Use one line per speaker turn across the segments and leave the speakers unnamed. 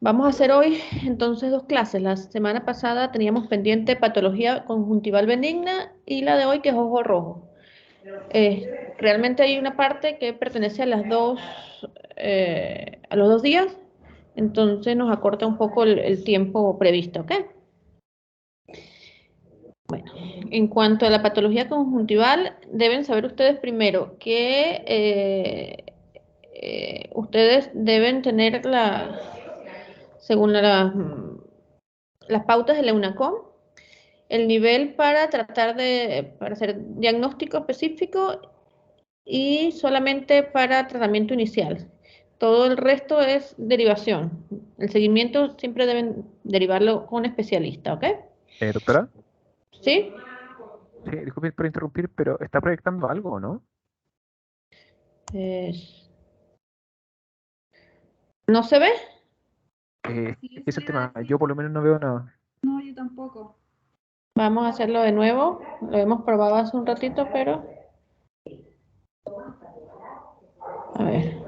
Vamos a hacer hoy entonces dos clases. La semana pasada teníamos pendiente patología conjuntival benigna y la de hoy que es ojo rojo. Realmente hay una parte que pertenece a a los 2 días, entonces nos acorta un poco el tiempo previsto, ¿ok? Bueno, en cuanto a la patología conjuntival, deben saber ustedes primero que ustedes deben tener según las pautas de la UNACOM, el nivel para para hacer diagnóstico específico y solamente para tratamiento inicial. Todo el resto es derivación. El seguimiento siempre deben derivarlo con un especialista, ¿ok?
Doctora,
¿Sí?
sí, disculpe por interrumpir, pero ¿está proyectando algo o no?
Es- ¿No se ve?
Sí,
Es
eso
el
le iba a
tema,
decir.
yo por lo menos no veo nada.
No, yo tampoco.
Vamos a hacerlo de nuevo. Lo hemos probado hace un ratito, pero... A ver.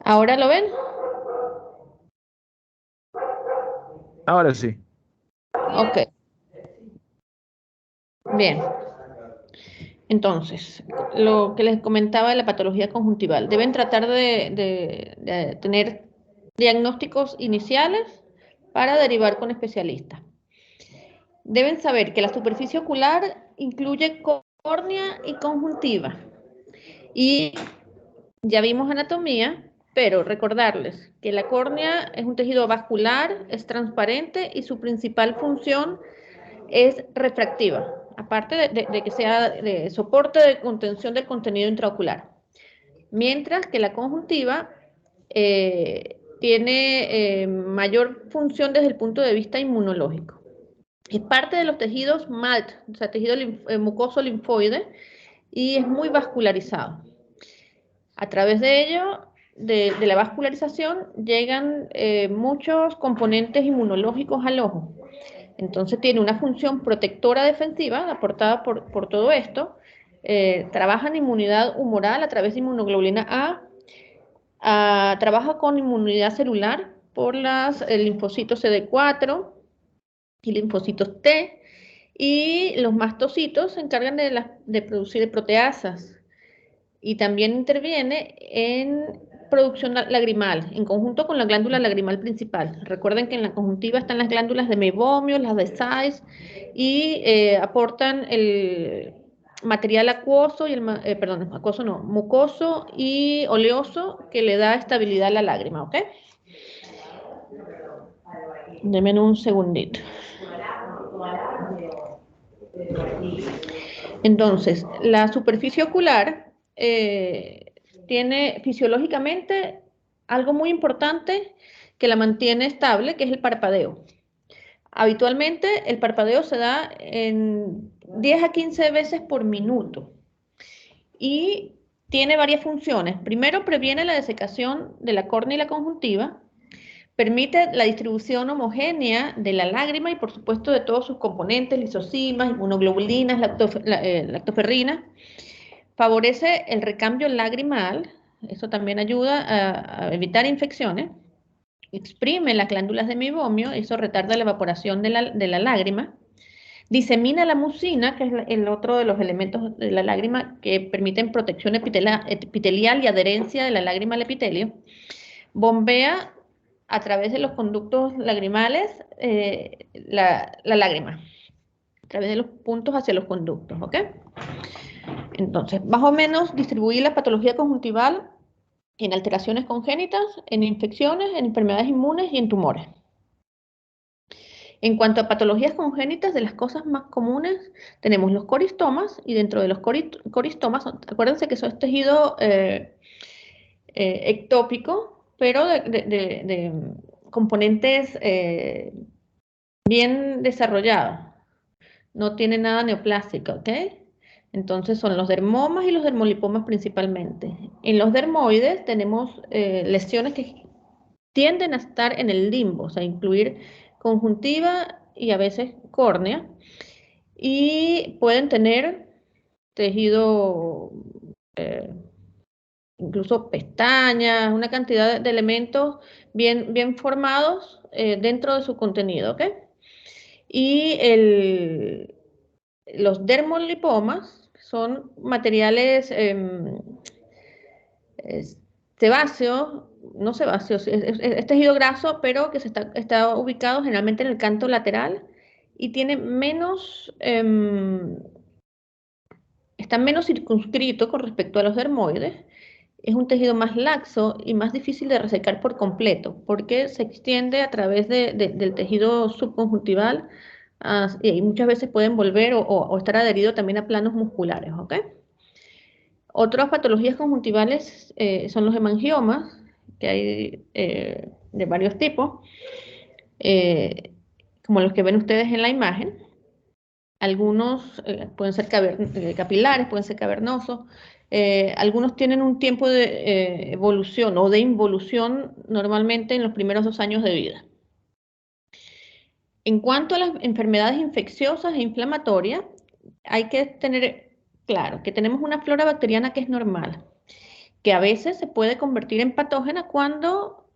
¿Ahora lo ven?
Ahora sí.
Ok, bien. Entonces, lo que les comentaba de la patología conjuntival, deben tratar de tener diagnósticos iniciales para derivar con especialistas. Deben saber que la superficie ocular incluye córnea y conjuntiva. Y ya vimos anatomía, pero recordarles que la córnea es un tejido vascular, es transparente y su principal función es refractiva, aparte de que sea de soporte de contención del contenido intraocular. Mientras que la conjuntiva tiene mayor función desde el punto de vista inmunológico. Es parte de los tejidos MALT, o sea, tejido mucoso linfoide, y es muy vascularizado. A través de ello, de la vascularización, llegan muchos componentes inmunológicos al ojo. Entonces tiene una función protectora defensiva aportada por todo esto. Trabaja en inmunidad humoral a través de inmunoglobulina trabaja con inmunidad celular por los linfocitos CD4 y linfocitos T, y los mastocitos se encargan de producir proteasas y también interviene en producción lagrimal, en conjunto con la glándula lagrimal principal. Recuerden que en la conjuntiva están las glándulas de Meibomius, las de Sayce, y aportan el material acuoso, perdón, acuoso no, mucoso y oleoso que le da estabilidad a la lágrima, ¿ok? Denme un segundito. Entonces, la superficie ocular tiene fisiológicamente algo muy importante que la mantiene estable, que es el parpadeo. Habitualmente el parpadeo se da en 10 a 15 veces por minuto y tiene varias funciones. Primero, previene la desecación de la córnea y la conjuntiva, permite la distribución homogénea de la lágrima y, por supuesto, de todos sus componentes, lisosimas, inmunoglobulinas, lactoferrina. Favorece el recambio lagrimal, eso también ayuda a evitar infecciones. Exprime las glándulas de Meibomius, eso retarda la evaporación de la lágrima. Disemina la mucina, que es el otro de los elementos de la lágrima que permiten protección epitelial y adherencia de la lágrima al epitelio. Bombea a través de los conductos lagrimales la lágrima, a través de los puntos hacia los conductos, ¿ok? Entonces, más o menos distribuir la patología conjuntival en alteraciones congénitas, en infecciones, en enfermedades inmunes y en tumores. En cuanto a patologías congénitas, de las cosas más comunes tenemos los coristomas, y dentro de los coristomas, acuérdense que eso es tejido ectópico, pero de componentes bien desarrollados. No tiene nada neoplásico, ¿ok? Entonces son los dermomas y los dermolipomas principalmente. En los dermoides tenemos lesiones que tienden a estar en el limbo, o sea, incluir conjuntiva y a veces córnea, y pueden tener tejido incluso pestañas, una cantidad de elementos bien formados dentro de su contenido, ¿ok? Y los dermolipomas son materiales sebáceos, no sebáceos, es tejido graso, pero que está ubicado generalmente en el canto lateral y tiene está menos circunscrito con respecto a los dermoides. Es un tejido más laxo y más difícil de resecar por completo, porque se extiende a través del tejido subconjuntival y muchas veces puede envolver o estar adherido también a planos musculares, ¿ok? Otras patologías conjuntivales son los hemangiomas, que hay de varios tipos, eh, como los que ven ustedes en la imagen. Algunos pueden ser capilares, pueden ser cavernosos. Algunos tienen un tiempo de evolución o de involución normalmente en los primeros 2 años de vida. En cuanto a las enfermedades infecciosas e inflamatorias, hay que tener claro que tenemos una flora bacteriana que es normal, que a veces se puede convertir en patógena cuando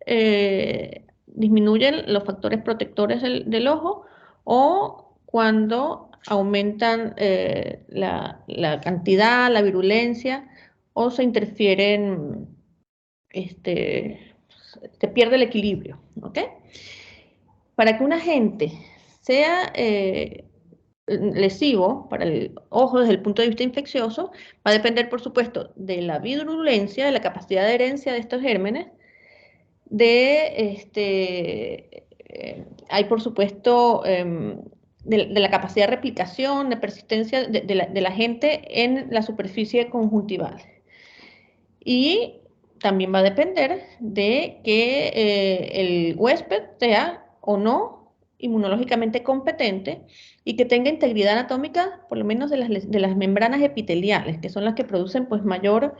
disminuyen los factores protectores del ojo o cuando aumentan la cantidad, la virulencia o se interfieren, se pierde el equilibrio, ¿ok? Para que un agente sea lesivo para el ojo desde el punto de vista infeccioso, va a depender, por supuesto, de la virulencia, de la capacidad de herencia de estos gérmenes, hay, por supuesto, de la capacidad de replicación, de persistencia de la agente en la superficie conjuntival. Y también va a depender de que el huésped sea o no inmunológicamente competente y que tenga integridad anatómica, por lo menos de las membranas epiteliales, que son las que producen pues, mayor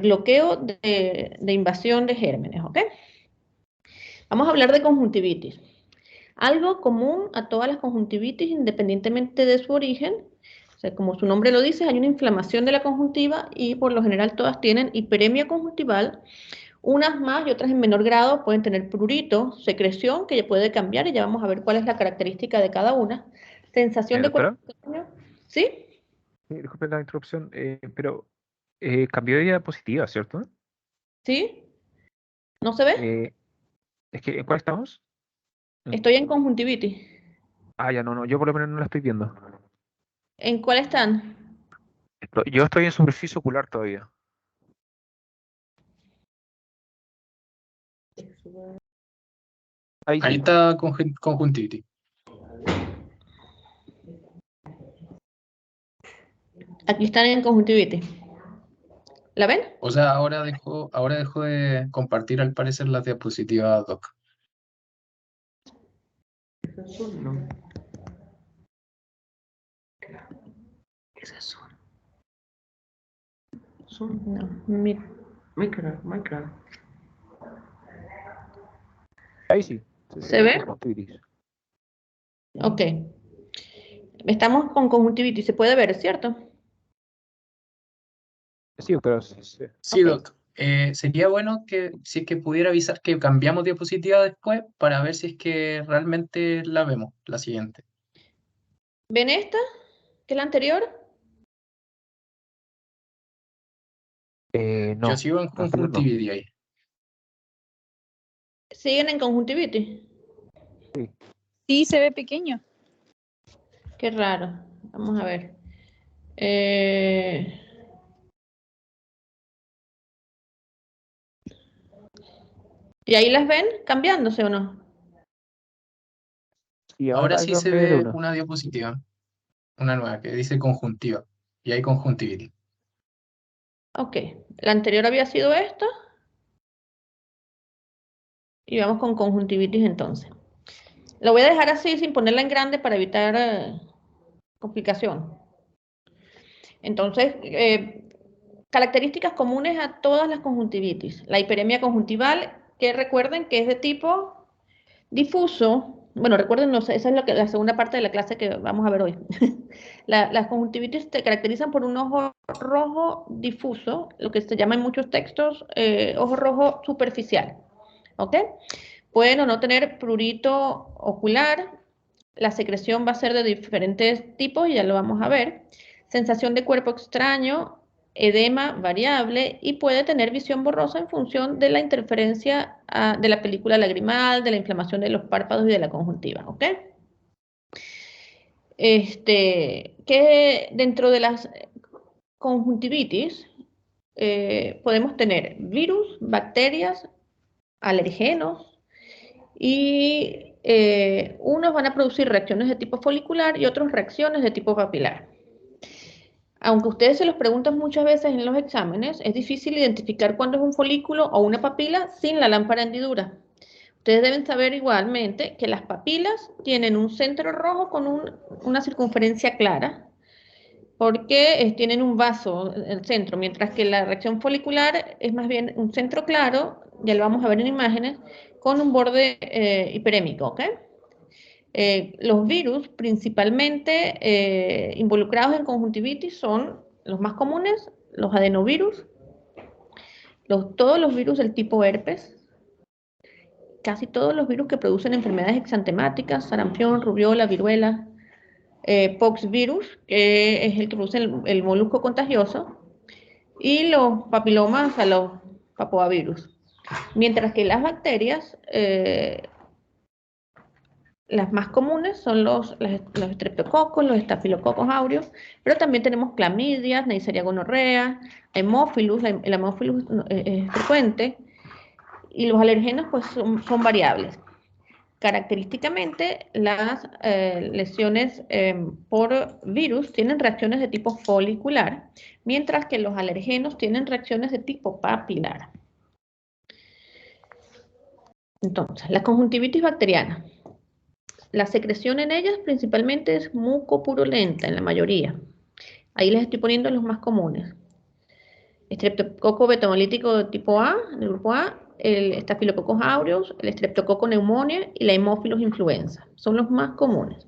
bloqueo de invasión de gérmenes, ¿ok? Vamos a hablar de conjuntivitis. Algo común a todas las conjuntivitis, independientemente de su origen, o sea, como su nombre lo dice, hay una inflamación de la conjuntiva y por lo general todas tienen hiperemia conjuntival. Unas más y otras en menor grado pueden tener prurito, secreción, que ya puede cambiar y ya vamos a ver cuál es la característica de cada una. Sensación de cuerpo
Doctora,
pequeño. ¿Sí?
disculpe la interrupción, pero cambió de diapositiva, ¿cierto?
¿Sí? ¿No se ve?
Es que, ¿en cuál estamos?
Estoy en conjuntivitis.
Ya no, yo por lo menos no la estoy viendo.
¿En cuál están?
Yo estoy en superficie ocular todavía. Ahí
Ahí
sí.
está conjuntivitis.
Aquí están en conjuntivitis. ¿La ven?
O sea, ahora dejó de compartir al parecer las diapositivas, Doc.
No. Ese es Zoom. No, Minecraft.
Ahí sí.
¿Se ve?
Conjuntivitis.
Ok. Estamos con conjuntivitis, se puede ver, ¿cierto?
Sí, doctora. Sí.
Sí,
Ok.
Doc. Sería bueno que si es que pudiera avisar que cambiamos diapositiva después para ver si es que realmente la vemos, la siguiente.
¿Ven esta? ¿Que es la anterior?
No,
Yo sigo en
la anterior no.
conjuntivitis ahí.
¿Siguen en conjuntivitis?
Sí.
Sí, se ve pequeño.
Qué raro. Vamos a ver. Eh, ¿Y ahí las ven cambiándose o no?
Y
Ahora
ahora
sí se
cámbiame de
ve
una.
una diapositiva, una nueva, que dice conjuntiva. Y hay conjuntivitis.
Ok. La anterior había sido esta. Y vamos con conjuntivitis entonces. Lo voy a dejar así sin ponerla en grande para evitar complicación. Entonces, características comunes a todas las conjuntivitis. La hiperemia conjuntival, que recuerden que es de tipo difuso. Bueno, recuerden, esa es la segunda parte de la clase que vamos a ver hoy. Las conjuntivitis se caracterizan por un ojo rojo difuso, lo que se llama en muchos textos ojo rojo superficial. ¿Ok? Pueden o no tener prurito ocular. La secreción va a ser de diferentes tipos, ya lo vamos a ver. Sensación de cuerpo extraño, edema variable y puede tener visión borrosa en función de la interferencia de la película lagrimal, de la inflamación de los párpados y de la conjuntiva. ¿Ok? Que dentro de las conjuntivitis podemos tener virus, bacterias, alergenos y unos van a producir reacciones de tipo folicular y otros reacciones de tipo papilar. Aunque ustedes se los preguntan muchas veces en los exámenes, es difícil identificar cuándo es un folículo o una papila sin la lámpara hendidura. Ustedes deben saber igualmente que las papilas tienen un centro rojo con una circunferencia clara, porque tienen un vaso en el centro, mientras que la reacción folicular es más bien un centro claro, ya lo vamos a ver en imágenes, con un borde hiperémico, ¿ok? Los virus principalmente involucrados en conjuntivitis son los más comunes, los adenovirus, todos los virus del tipo herpes, casi todos los virus que producen enfermedades exantemáticas, sarampión, rubiola, viruela, poxvirus, que es el que produce el molusco contagioso, y los papilomas, o sea, los papoavirus. Mientras que las bacterias, las más comunes son los estreptococos, los estafilococos aureus, pero también tenemos clamidias, Neisseria gonorrea, hemófilus, el hemófilus es frecuente, y los alergenos pues son variables. Característicamente, las lesiones por virus tienen reacciones de tipo folicular, mientras que los alergenos tienen reacciones de tipo papilar. Entonces, la conjuntivitis bacteriana. La secreción en ellas principalmente es mucopurulenta en la mayoría. Ahí les estoy poniendo los más comunes. Estreptococo betamolítico de tipo A, del grupo A, el Staphylococcus aureus, el Streptococcus pneumoniae y la Haemophilus influenza. Son los más comunes.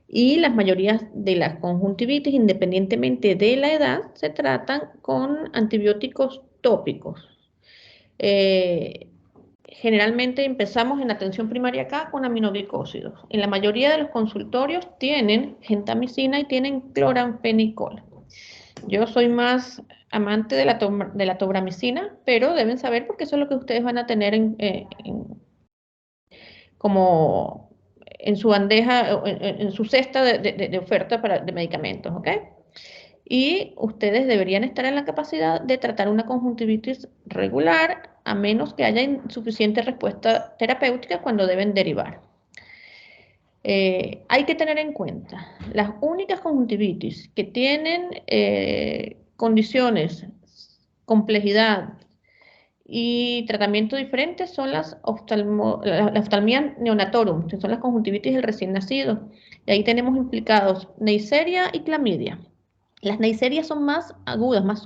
Y las mayorías de las conjuntivitis, independientemente de la edad, se tratan con antibióticos tópicos. Generalmente empezamos en atención primaria acá con aminoglicósidos. En la mayoría de los consultorios tienen gentamicina y tienen cloranfenicol. Yo soy más amante de la tobramicina, pero deben saber porque eso es lo que ustedes van a tener como en su bandeja, en su cesta de oferta de medicamentos, ¿ok? Y ustedes deberían estar en la capacidad de tratar una conjuntivitis regular, a menos que haya insuficiente respuesta terapéutica cuando deben derivar. Hay que tener en cuenta, las únicas conjuntivitis que tienen condiciones, complejidad y tratamiento diferentes son la oftalmia neonatorum, que son las conjuntivitis del recién nacido. Y ahí tenemos implicados Neisseria y clamidia. Las Neisserias son más agudas, más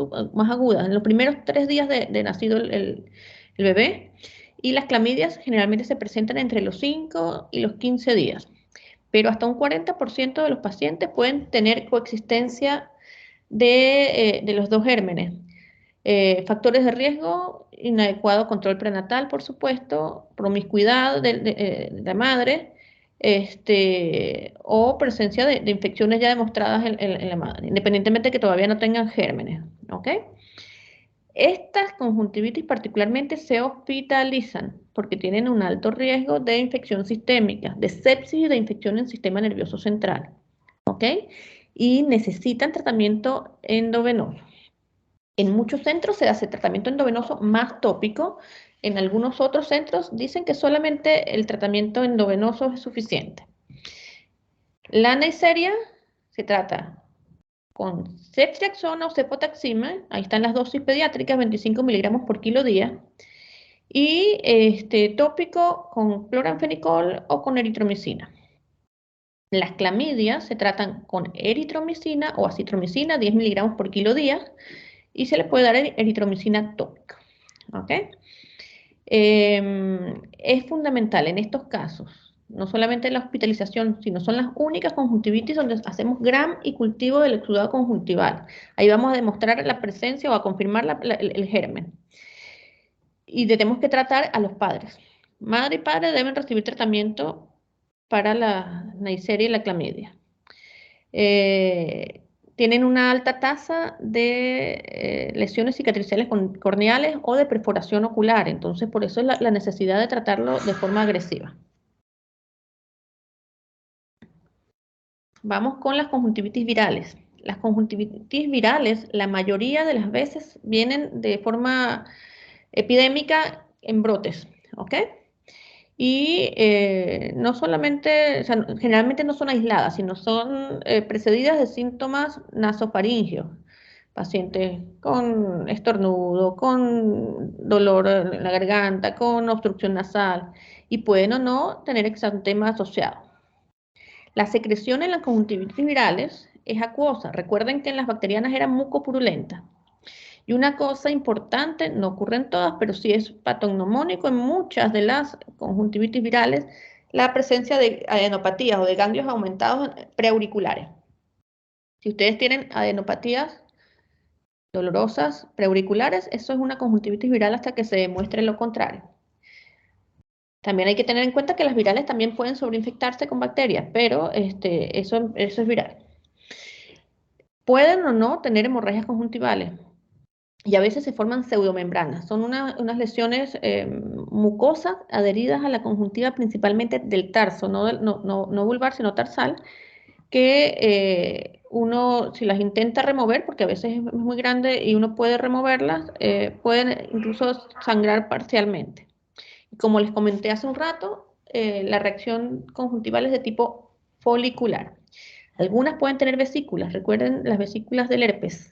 agudas, en los primeros 3 días de nacido el bebé, y las clamidias generalmente se presentan entre los 5 y los 15 días. Pero hasta un 40% de los pacientes pueden tener coexistencia de los dos gérmenes. Factores de riesgo, inadecuado control prenatal, por supuesto, promiscuidad de la madre, o presencia de infecciones ya demostradas en la madre, independientemente de que todavía no tengan gérmenes, ¿ok? Estas conjuntivitis particularmente se hospitalizan porque tienen un alto riesgo de infección sistémica, de sepsis y de infección en el sistema nervioso central, ¿ok? Y necesitan tratamiento endovenoso. En muchos centros se hace tratamiento endovenoso más tópico. En algunos otros centros dicen que solamente el tratamiento endovenoso es suficiente. La Neisseria se trata con ceftriaxona o cefotaxima, ahí están las dosis pediátricas, 25 miligramos por kilo día, y tópico con cloranfenicol o con eritromicina. Las clamidias se tratan con eritromicina o acitromicina, 10 miligramos por kilo día, y se le puede dar eritromicina tópica. ¿Ok? Es fundamental en estos casos no solamente la hospitalización, sino son las únicas conjuntivitis donde hacemos gram y cultivo del exudado conjuntival. Ahí vamos a demostrar la presencia o a confirmar el germen. Y tenemos que tratar a los padres. Madre y padre deben recibir tratamiento para la Neisseria y la clamidia. Tienen una alta tasa de lesiones cicatriciales corneales o de perforación ocular, entonces por eso es la necesidad de tratarlo de forma agresiva. Vamos con las conjuntivitis virales. Las conjuntivitis virales, la mayoría de las veces vienen de forma epidémica en brotes, ¿ok? Y no solamente, o sea, generalmente no son aisladas, sino son precedidas de síntomas nasofaringios. Pacientes con estornudo, con dolor en la garganta, con obstrucción nasal, y pueden o no tener exantema asociado. La secreción en las conjuntivitis virales es acuosa. Recuerden que en las bacterianas era mucopurulenta. Y una cosa importante, no ocurre en todas, pero sí es patognomónico en muchas de las conjuntivitis virales, la presencia de adenopatías o de ganglios aumentados preauriculares. Si ustedes tienen adenopatías dolorosas preauriculares, eso es una conjuntivitis viral hasta que se demuestre lo contrario. También hay que tener en cuenta que las virales también pueden sobreinfectarse con bacterias, pero eso es viral. Pueden o no tener hemorragias conjuntivales. Y a veces se forman pseudomembranas. Son unas lesiones mucosas adheridas a la conjuntiva principalmente del tarso, no vulvar, sino tarsal, que uno, si las intenta remover, porque a veces es muy grande y uno puede removerlas, pueden incluso sangrar parcialmente. Y como les comenté hace un rato, la reacción conjuntival es de tipo folicular. Algunas pueden tener vesículas, recuerden las vesículas del herpes,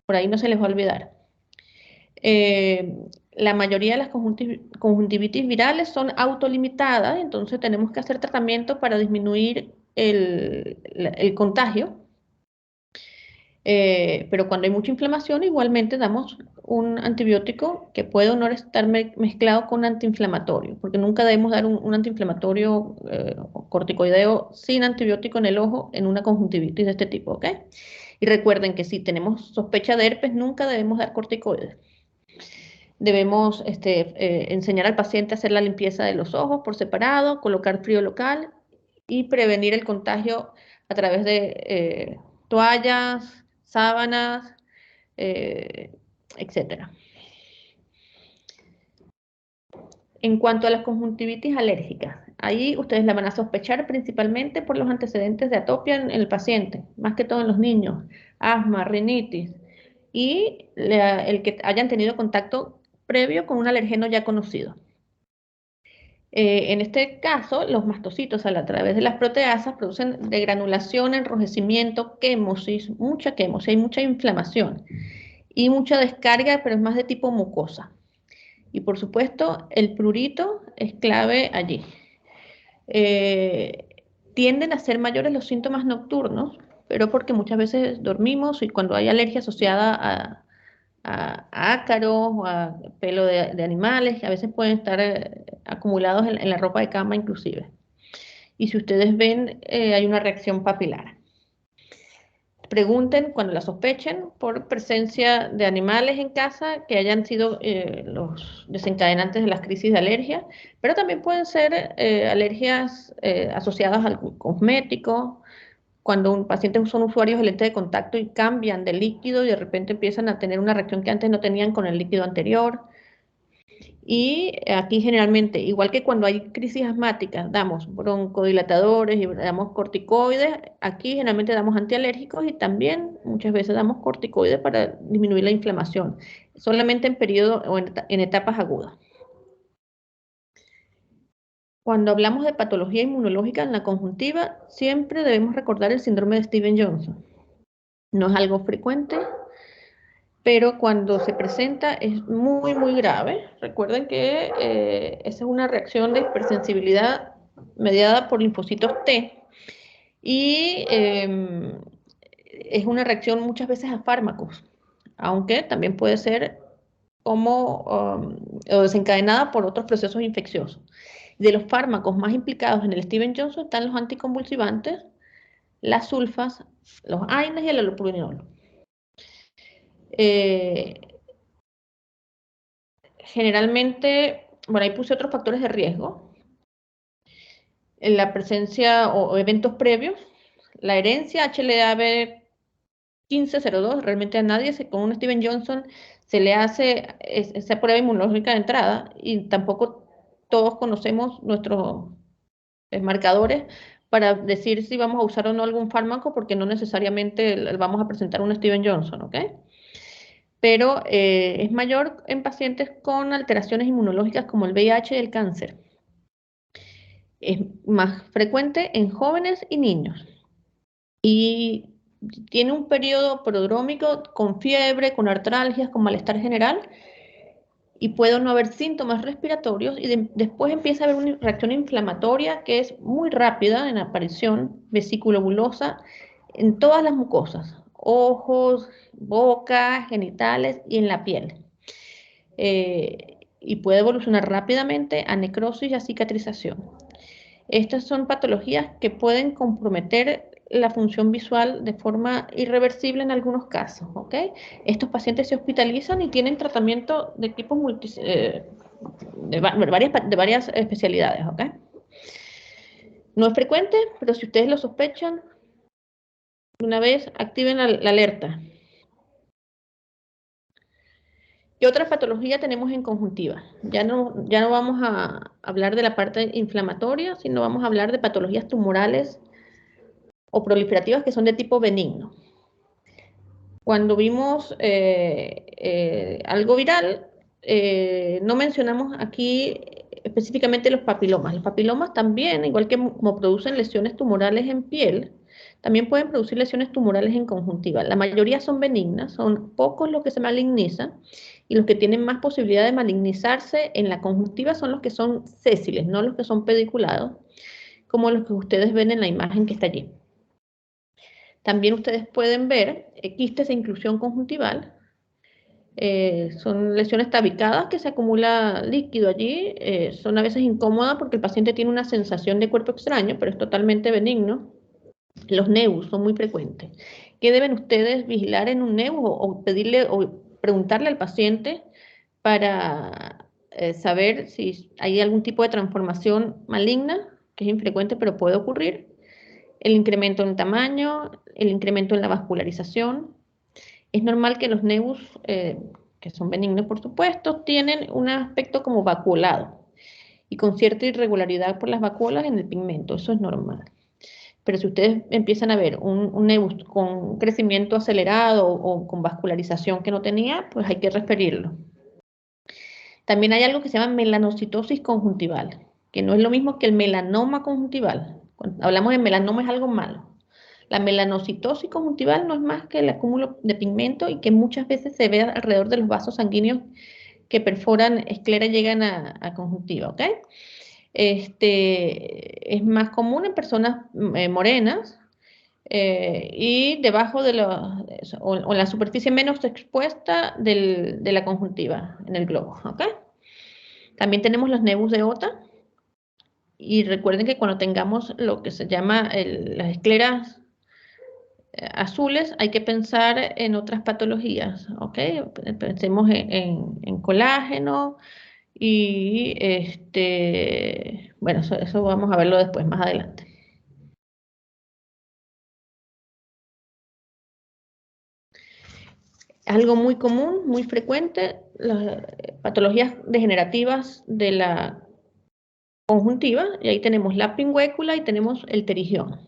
por ahí no se les va a olvidar. La mayoría de las conjuntivitis virales son autolimitadas, entonces tenemos que hacer tratamiento para disminuir el contagio. Pero cuando hay mucha inflamación, igualmente damos un antibiótico que puede o no estar mezclado con antiinflamatorio, porque nunca debemos dar un antiinflamatorio corticoideo sin antibiótico en el ojo en una conjuntivitis de este tipo, ¿ok? Y recuerden que si tenemos sospecha de herpes, nunca debemos dar corticoides. Debemos enseñar al paciente a hacer la limpieza de los ojos por separado, colocar frío local y prevenir el contagio a través de toallas, sábanas, etc. En cuanto a las conjuntivitis alérgicas, ahí ustedes la van a sospechar principalmente por los antecedentes de atopia en el paciente, más que todo en los niños, asma, rinitis, y el que hayan tenido contacto previo con un alergeno ya conocido. En este caso, los mastocitos a través de las proteasas producen degranulación, enrojecimiento, quémosis, mucha quémosis, hay mucha inflamación y mucha descarga, pero es más de tipo mucosa. Y por supuesto, el prurito es clave allí. Tienden a ser mayores los síntomas nocturnos, pero porque muchas veces dormimos y cuando hay alergia asociada a ácaros o a pelo de animales, que a veces pueden estar acumulados en la ropa de cama inclusive. Y si ustedes ven, hay una reacción papilar. Pregunten cuando la sospechen por presencia de animales en casa que hayan sido los desencadenantes de las crisis de alergia, pero también pueden ser alergias asociadas al cosmético, cuando un paciente son usuarios de lente de contacto y cambian de líquido y de repente empiezan a tener una reacción que antes no tenían con el líquido anterior. Y aquí generalmente, igual que cuando hay crisis asmáticas, damos broncodilatadores y damos corticoides, aquí generalmente damos antialérgicos y también muchas veces damos corticoides para disminuir la inflamación, solamente en periodo o en etapas agudas. Cuando hablamos de patología inmunológica en la conjuntiva, siempre debemos recordar el síndrome de Stevens-Johnson. No es algo frecuente, pero cuando se presenta es muy, muy grave. Recuerden que esa es una reacción de hipersensibilidad mediada por linfocitos T y es una reacción muchas veces a fármacos, aunque también puede ser como o desencadenada por otros procesos infecciosos. De los fármacos más implicados en el Stevens-Johnson están los anticonvulsivantes, las sulfas, los AINES y el allopurinol. Generalmente, bueno, ahí puse otros factores de riesgo. En la presencia o eventos previos, la herencia HLA-B 1502, realmente a nadie con un Stevens-Johnson se le hace esa prueba inmunológica de entrada y tampoco todos conocemos nuestros marcadores para decir si vamos a usar o no algún fármaco porque no necesariamente vamos a presentar un Stevens-Johnson, ¿ok? Pero es mayor en pacientes con alteraciones inmunológicas como el VIH y el cáncer. Es más frecuente en jóvenes y niños. Y tiene un periodo prodrómico con fiebre, con artralgias, con malestar general, y puede no haber síntomas respiratorios, y después empieza a haber una reacción inflamatoria que es muy rápida en aparición vesículo-bulosa en todas las mucosas, ojos, boca, genitales y en la piel. Y puede evolucionar rápidamente a necrosis y a cicatrización. Estas son patologías que pueden comprometer la función visual de forma irreversible en algunos casos, ¿ok? Estos pacientes se hospitalizan y tienen tratamiento de tipos de varias especialidades, ¿ok? No es frecuente, pero si ustedes lo sospechan, una vez activen la alerta. ¿Qué otra patología tenemos en conjuntiva? Ya no vamos a hablar de la parte inflamatoria, sino vamos a hablar de patologías tumorales o proliferativas que son de tipo benigno. Cuando vimos algo viral, no mencionamos aquí específicamente los papilomas. Los papilomas también, igual que como producen lesiones tumorales en piel, también pueden producir lesiones tumorales en conjuntiva. La mayoría son benignas, son pocos los que se malignizan, y los que tienen más posibilidad de malignizarse en la conjuntiva son los que son sésiles, no los que son pediculados, como los que ustedes ven en la imagen que está allí. También ustedes pueden ver quistes de inclusión conjuntival. Son lesiones tabicadas que se acumula líquido allí. Son a veces incómodas porque el paciente tiene una sensación de cuerpo extraño, pero es totalmente benigno. Los NEUs son muy frecuentes. ¿Qué deben ustedes vigilar en un NEU o pedirle o preguntarle al paciente para saber si hay algún tipo de transformación maligna, que es infrecuente pero puede ocurrir? El incremento en tamaño, el incremento en la vascularización. Es normal que los NEUs, que son benignos por supuesto, tienen un aspecto como vacuolado y con cierta irregularidad por las vacuolas en el pigmento, eso es normal. Pero si ustedes empiezan a ver un NEUs con crecimiento acelerado o con vascularización que no tenía, pues hay que referirlo. También hay algo que se llama melanocitosis conjuntival, que no es lo mismo que el melanoma conjuntival. Cuando hablamos de melanoma es algo malo. La melanocitosis conjuntival no es más que el acúmulo de pigmento y que muchas veces se ve alrededor de los vasos sanguíneos que perforan esclera y llegan a conjuntiva, ¿ok? Es más común en personas morenas y debajo de o en la superficie menos expuesta de la conjuntiva en el globo, ¿ok? También tenemos los nevus de Ota. Y recuerden que cuando tengamos lo que se llama las escleras azules, hay que pensar en otras patologías, ¿ok? Pensemos en colágeno y bueno, eso vamos a verlo después, más adelante. Algo muy común, muy frecuente, las patologías degenerativas de la conjuntiva, y ahí tenemos la pingüécula y tenemos el terigión.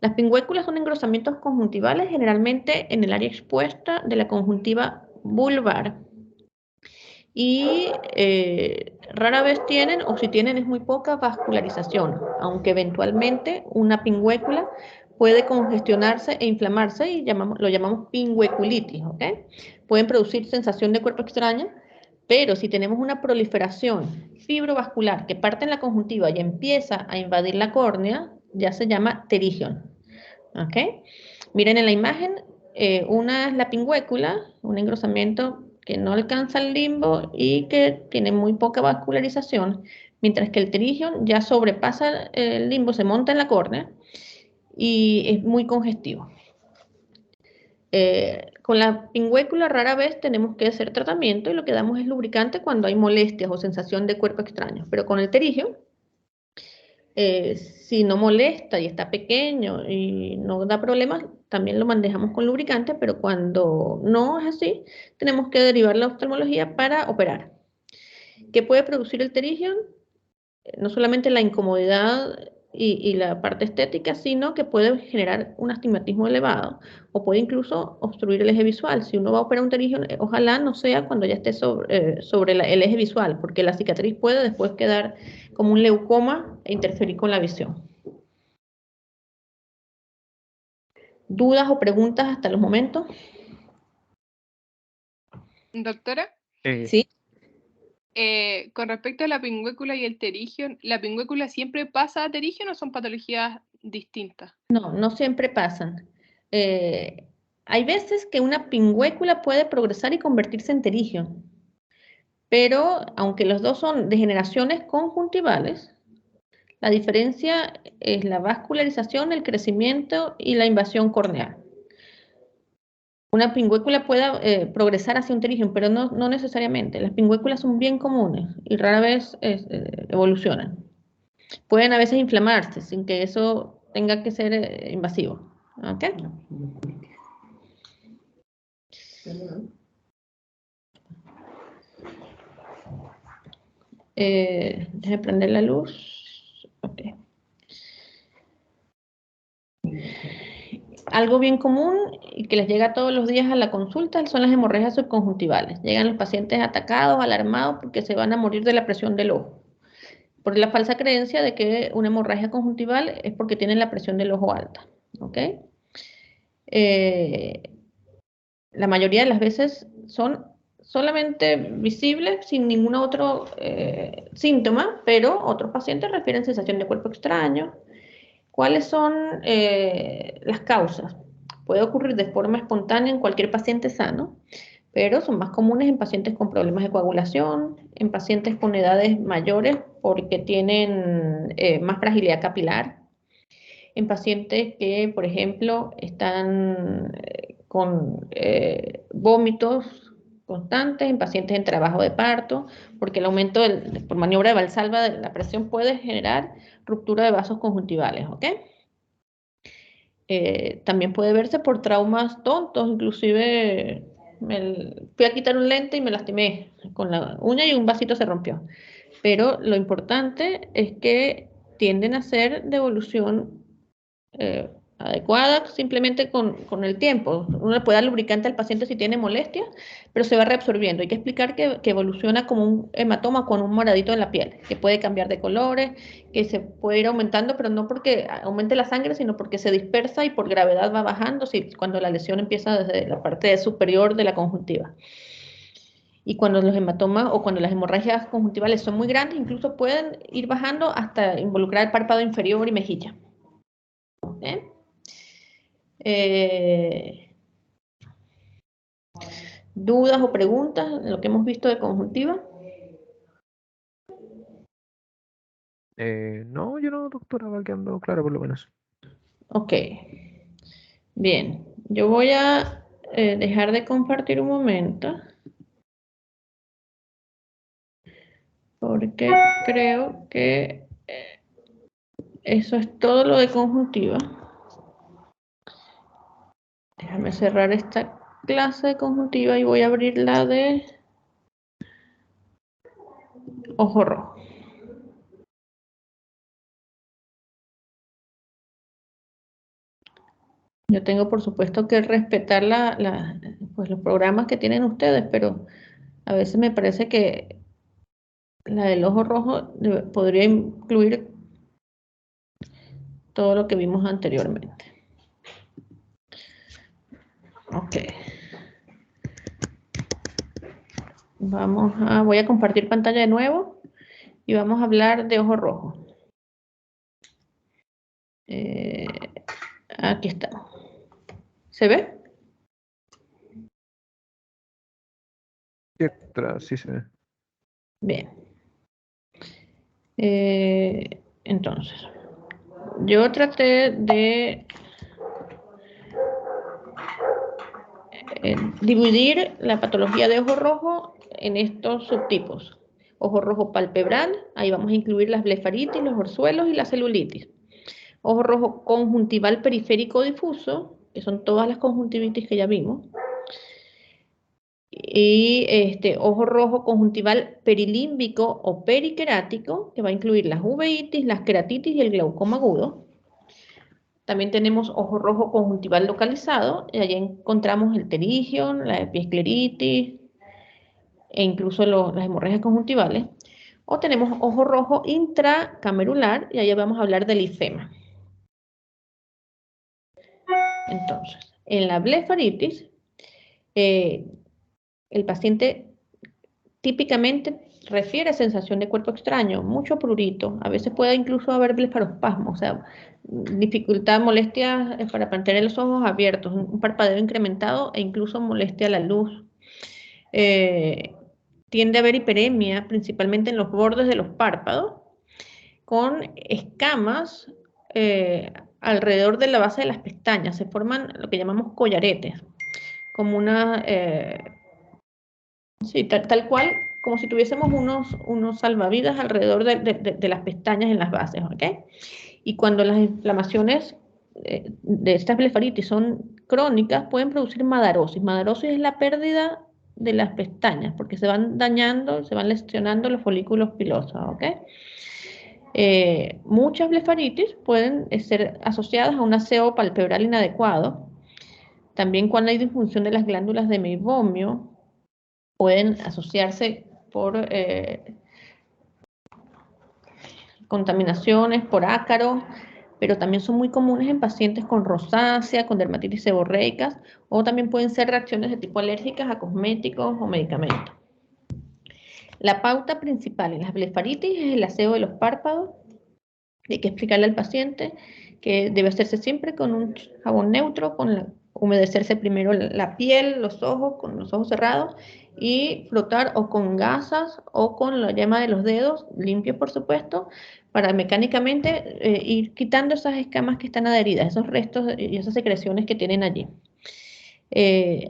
Las pingüéculas son engrosamientos conjuntivales generalmente en el área expuesta de la conjuntiva vulvar y rara vez tienen, o si tienen es muy poca vascularización, aunque eventualmente una pingüécula puede congestionarse e inflamarse y lo llamamos pingüeculitis, ¿ok? Pueden producir sensación de cuerpo extraña, pero si tenemos una proliferación fibrovascular que parte en la conjuntiva y empieza a invadir la córnea, ya se llama terigión. ¿Ok? Miren en la imagen, una es la pingüécula, un engrosamiento que no alcanza el limbo y que tiene muy poca vascularización, mientras que el pterygium ya sobrepasa el limbo, se monta en la córnea y es muy congestivo. Con la pingüécula rara vez tenemos que hacer tratamiento y lo que damos es lubricante cuando hay molestias o sensación de cuerpo extraño, pero con el pterygium, si no molesta y está pequeño y no da problemas, también lo manejamos con lubricante, pero cuando no es así, tenemos que derivar la oftalmología para operar. ¿Qué puede producir el pterygium? No solamente la incomodidad y la parte estética, sino que puede generar un astigmatismo elevado o puede incluso obstruir el eje visual. Si uno va a operar un pterygium, ojalá no sea cuando ya esté sobre el eje visual, porque la cicatriz puede después quedar como un leucoma e interferir con la visión. ¿Dudas o preguntas hasta los momentos?
Doctora,
Sí.
con respecto a la pingüécula y el pterygium, ¿la pingüécula siempre pasa a pterygium o son patologías distintas?
No, no siempre pasan. Hay veces que una pingüécula puede progresar y convertirse en pterygium, pero aunque los dos son degeneraciones conjuntivales, la diferencia es la vascularización, el crecimiento y la invasión corneal. Una pingüécula puede progresar hacia un pterygium, pero no necesariamente. Las pingüéculas son bien comunes y rara vez evolucionan. Pueden a veces inflamarse sin que eso tenga que ser invasivo. ¿Ok? Déjame prender la luz. Ok. Algo bien común y que les llega todos los días a la consulta son las hemorragias subconjuntivales. Llegan los pacientes atacados, alarmados porque se van a morir de la presión del ojo. Por la falsa creencia de que una hemorragia conjuntival es porque tienen la presión del ojo alta. ¿Ok? La mayoría de las veces son solamente visibles sin ningún otro síntoma, pero otros pacientes refieren sensación de cuerpo extraño. ¿Cuáles son las causas? Puede ocurrir de forma espontánea en cualquier paciente sano, pero son más comunes en pacientes con problemas de coagulación, en pacientes con edades mayores porque tienen más fragilidad capilar, en pacientes que, por ejemplo, están con vómitos constantes, en pacientes en trabajo de parto, porque el aumento por maniobra de Valsalva de la presión puede generar ruptura de vasos conjuntivales, ¿ok? También puede verse por traumas tontos, inclusive fui a quitar un lente y me lastimé con la uña y un vasito se rompió. Pero lo importante es que tienden a ser de evolución adecuada simplemente con el tiempo. Uno le puede dar lubricante al paciente si tiene molestias, pero se va reabsorbiendo. Hay que explicar que evoluciona como un hematoma con un moradito en la piel, que puede cambiar de colores, que se puede ir aumentando, pero no porque aumente la sangre, sino porque se dispersa y por gravedad va bajando cuando la lesión empieza desde la parte superior de la conjuntiva. Y cuando los hematomas o cuando las hemorragias conjuntivales son muy grandes, incluso pueden ir bajando hasta involucrar el párpado inferior y mejilla. ¿Okay? ¿Dudas o preguntas de lo que hemos visto de conjuntiva?
No, yo no, doctora, va quedando claro por lo menos.
Ok. Bien. Yo voy a dejar de compartir un momento. Porque creo que eso es todo lo de conjuntiva. Déjame cerrar esta clase de conjuntiva y voy a abrir la de ojo rojo. Yo tengo, por supuesto, que respetar pues los programas que tienen ustedes, pero a veces me parece que la del ojo rojo podría incluir todo lo que vimos anteriormente. Ok. Voy a compartir pantalla de nuevo y vamos a hablar de ojo rojo. Aquí está. ¿Se ve?
Sí, doctora, sí se ve.
Bien. Entonces, yo traté de dividir la patología de ojo rojo en estos subtipos. Ojo rojo palpebral, ahí vamos a incluir las blefaritis, los orzuelos y la celulitis. Ojo rojo conjuntival periférico difuso, que son todas las conjuntivitis que ya vimos. Y ojo rojo conjuntival perilímbico o periquerático, que va a incluir las uveitis, las queratitis y el glaucoma agudo. También tenemos ojo rojo conjuntival localizado, y allí encontramos el pterigion, la epiescleritis e incluso las hemorragias conjuntivales. O tenemos ojo rojo intracamerular, y ahí vamos a hablar del ifema. Entonces, en la blefaritis, el paciente típicamente refiere sensación de cuerpo extraño, mucho prurito, a veces puede incluso haber blefarospasmo, o sea, dificultad, molestias para mantener los ojos abiertos, un parpadeo incrementado e incluso molestia a la luz. Tiende a haber hiperemia, principalmente en los bordes de los párpados, con escamas alrededor de la base de las pestañas. Se forman lo que llamamos collaretes, como una... sí, tal cual, como si tuviésemos unos salvavidas alrededor de las pestañas en las bases, ¿ok? Y cuando las inflamaciones de estas blefaritis son crónicas, pueden producir madarosis. Madarosis es la pérdida de las pestañas, porque se van dañando, se van lesionando los folículos pilosos, ¿ok? Muchas blefaritis pueden ser asociadas a un aseo palpebral inadecuado. También cuando hay disfunción de las glándulas de meibomio, pueden asociarse por contaminaciones, por ácaros, pero también son muy comunes en pacientes con rosácea, con dermatitis seborreicas, o también pueden ser reacciones de tipo alérgicas a cosméticos o medicamentos. La pauta principal en las blefaritis es el aseo de los párpados. Hay que explicarle al paciente que debe hacerse siempre con un jabón neutro, humedecerse primero la piel, los ojos, con los ojos cerrados, y frotar o con gasas o con la yema de los dedos, limpios por supuesto, para mecánicamente ir quitando esas escamas que están adheridas, esos restos y esas secreciones que tienen allí.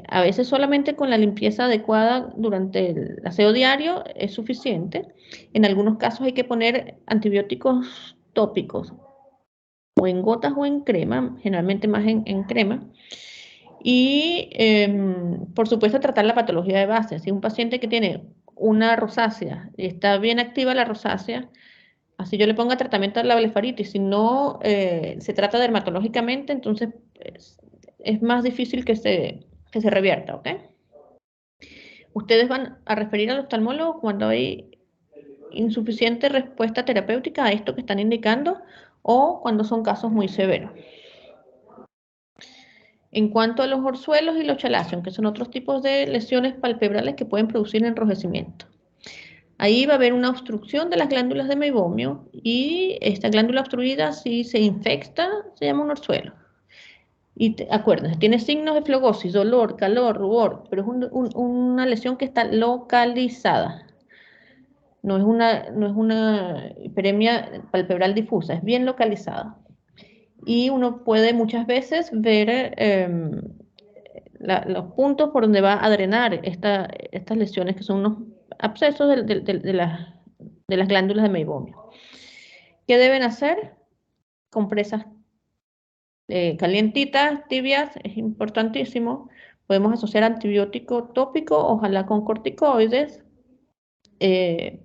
A veces solamente con la limpieza adecuada durante el aseo diario es suficiente. En algunos casos hay que poner antibióticos tópicos, o en gotas o en crema, generalmente más en crema. Y por supuesto tratar la patología de base. Si un paciente que tiene una rosácea y está bien activa la rosácea, así yo le ponga tratamiento a la blefaritis, si no se trata dermatológicamente, entonces es más difícil que se revierta, ¿ok? Ustedes van a referir al oftalmólogo cuando hay insuficiente respuesta terapéutica a esto que están indicando o cuando son casos muy severos. En cuanto a los orzuelos y los chalazion, que son otros tipos de lesiones palpebrales que pueden producir enrojecimiento. Ahí va a haber una obstrucción de las glándulas de meibomio y esta glándula obstruida, si se infecta, se llama un orzuelo. Y acuérdense, tiene signos de flegosis, dolor, calor, rubor, pero es una lesión que está localizada. No es una hiperemia palpebral difusa, es bien localizada. Y uno puede muchas veces ver los puntos por donde va a drenar estas lesiones, que son unos abscesos de las glándulas de meibomio. ¿Qué deben hacer? Compresas calientitas, tibias, es importantísimo. Podemos asociar antibiótico tópico, ojalá con corticoides,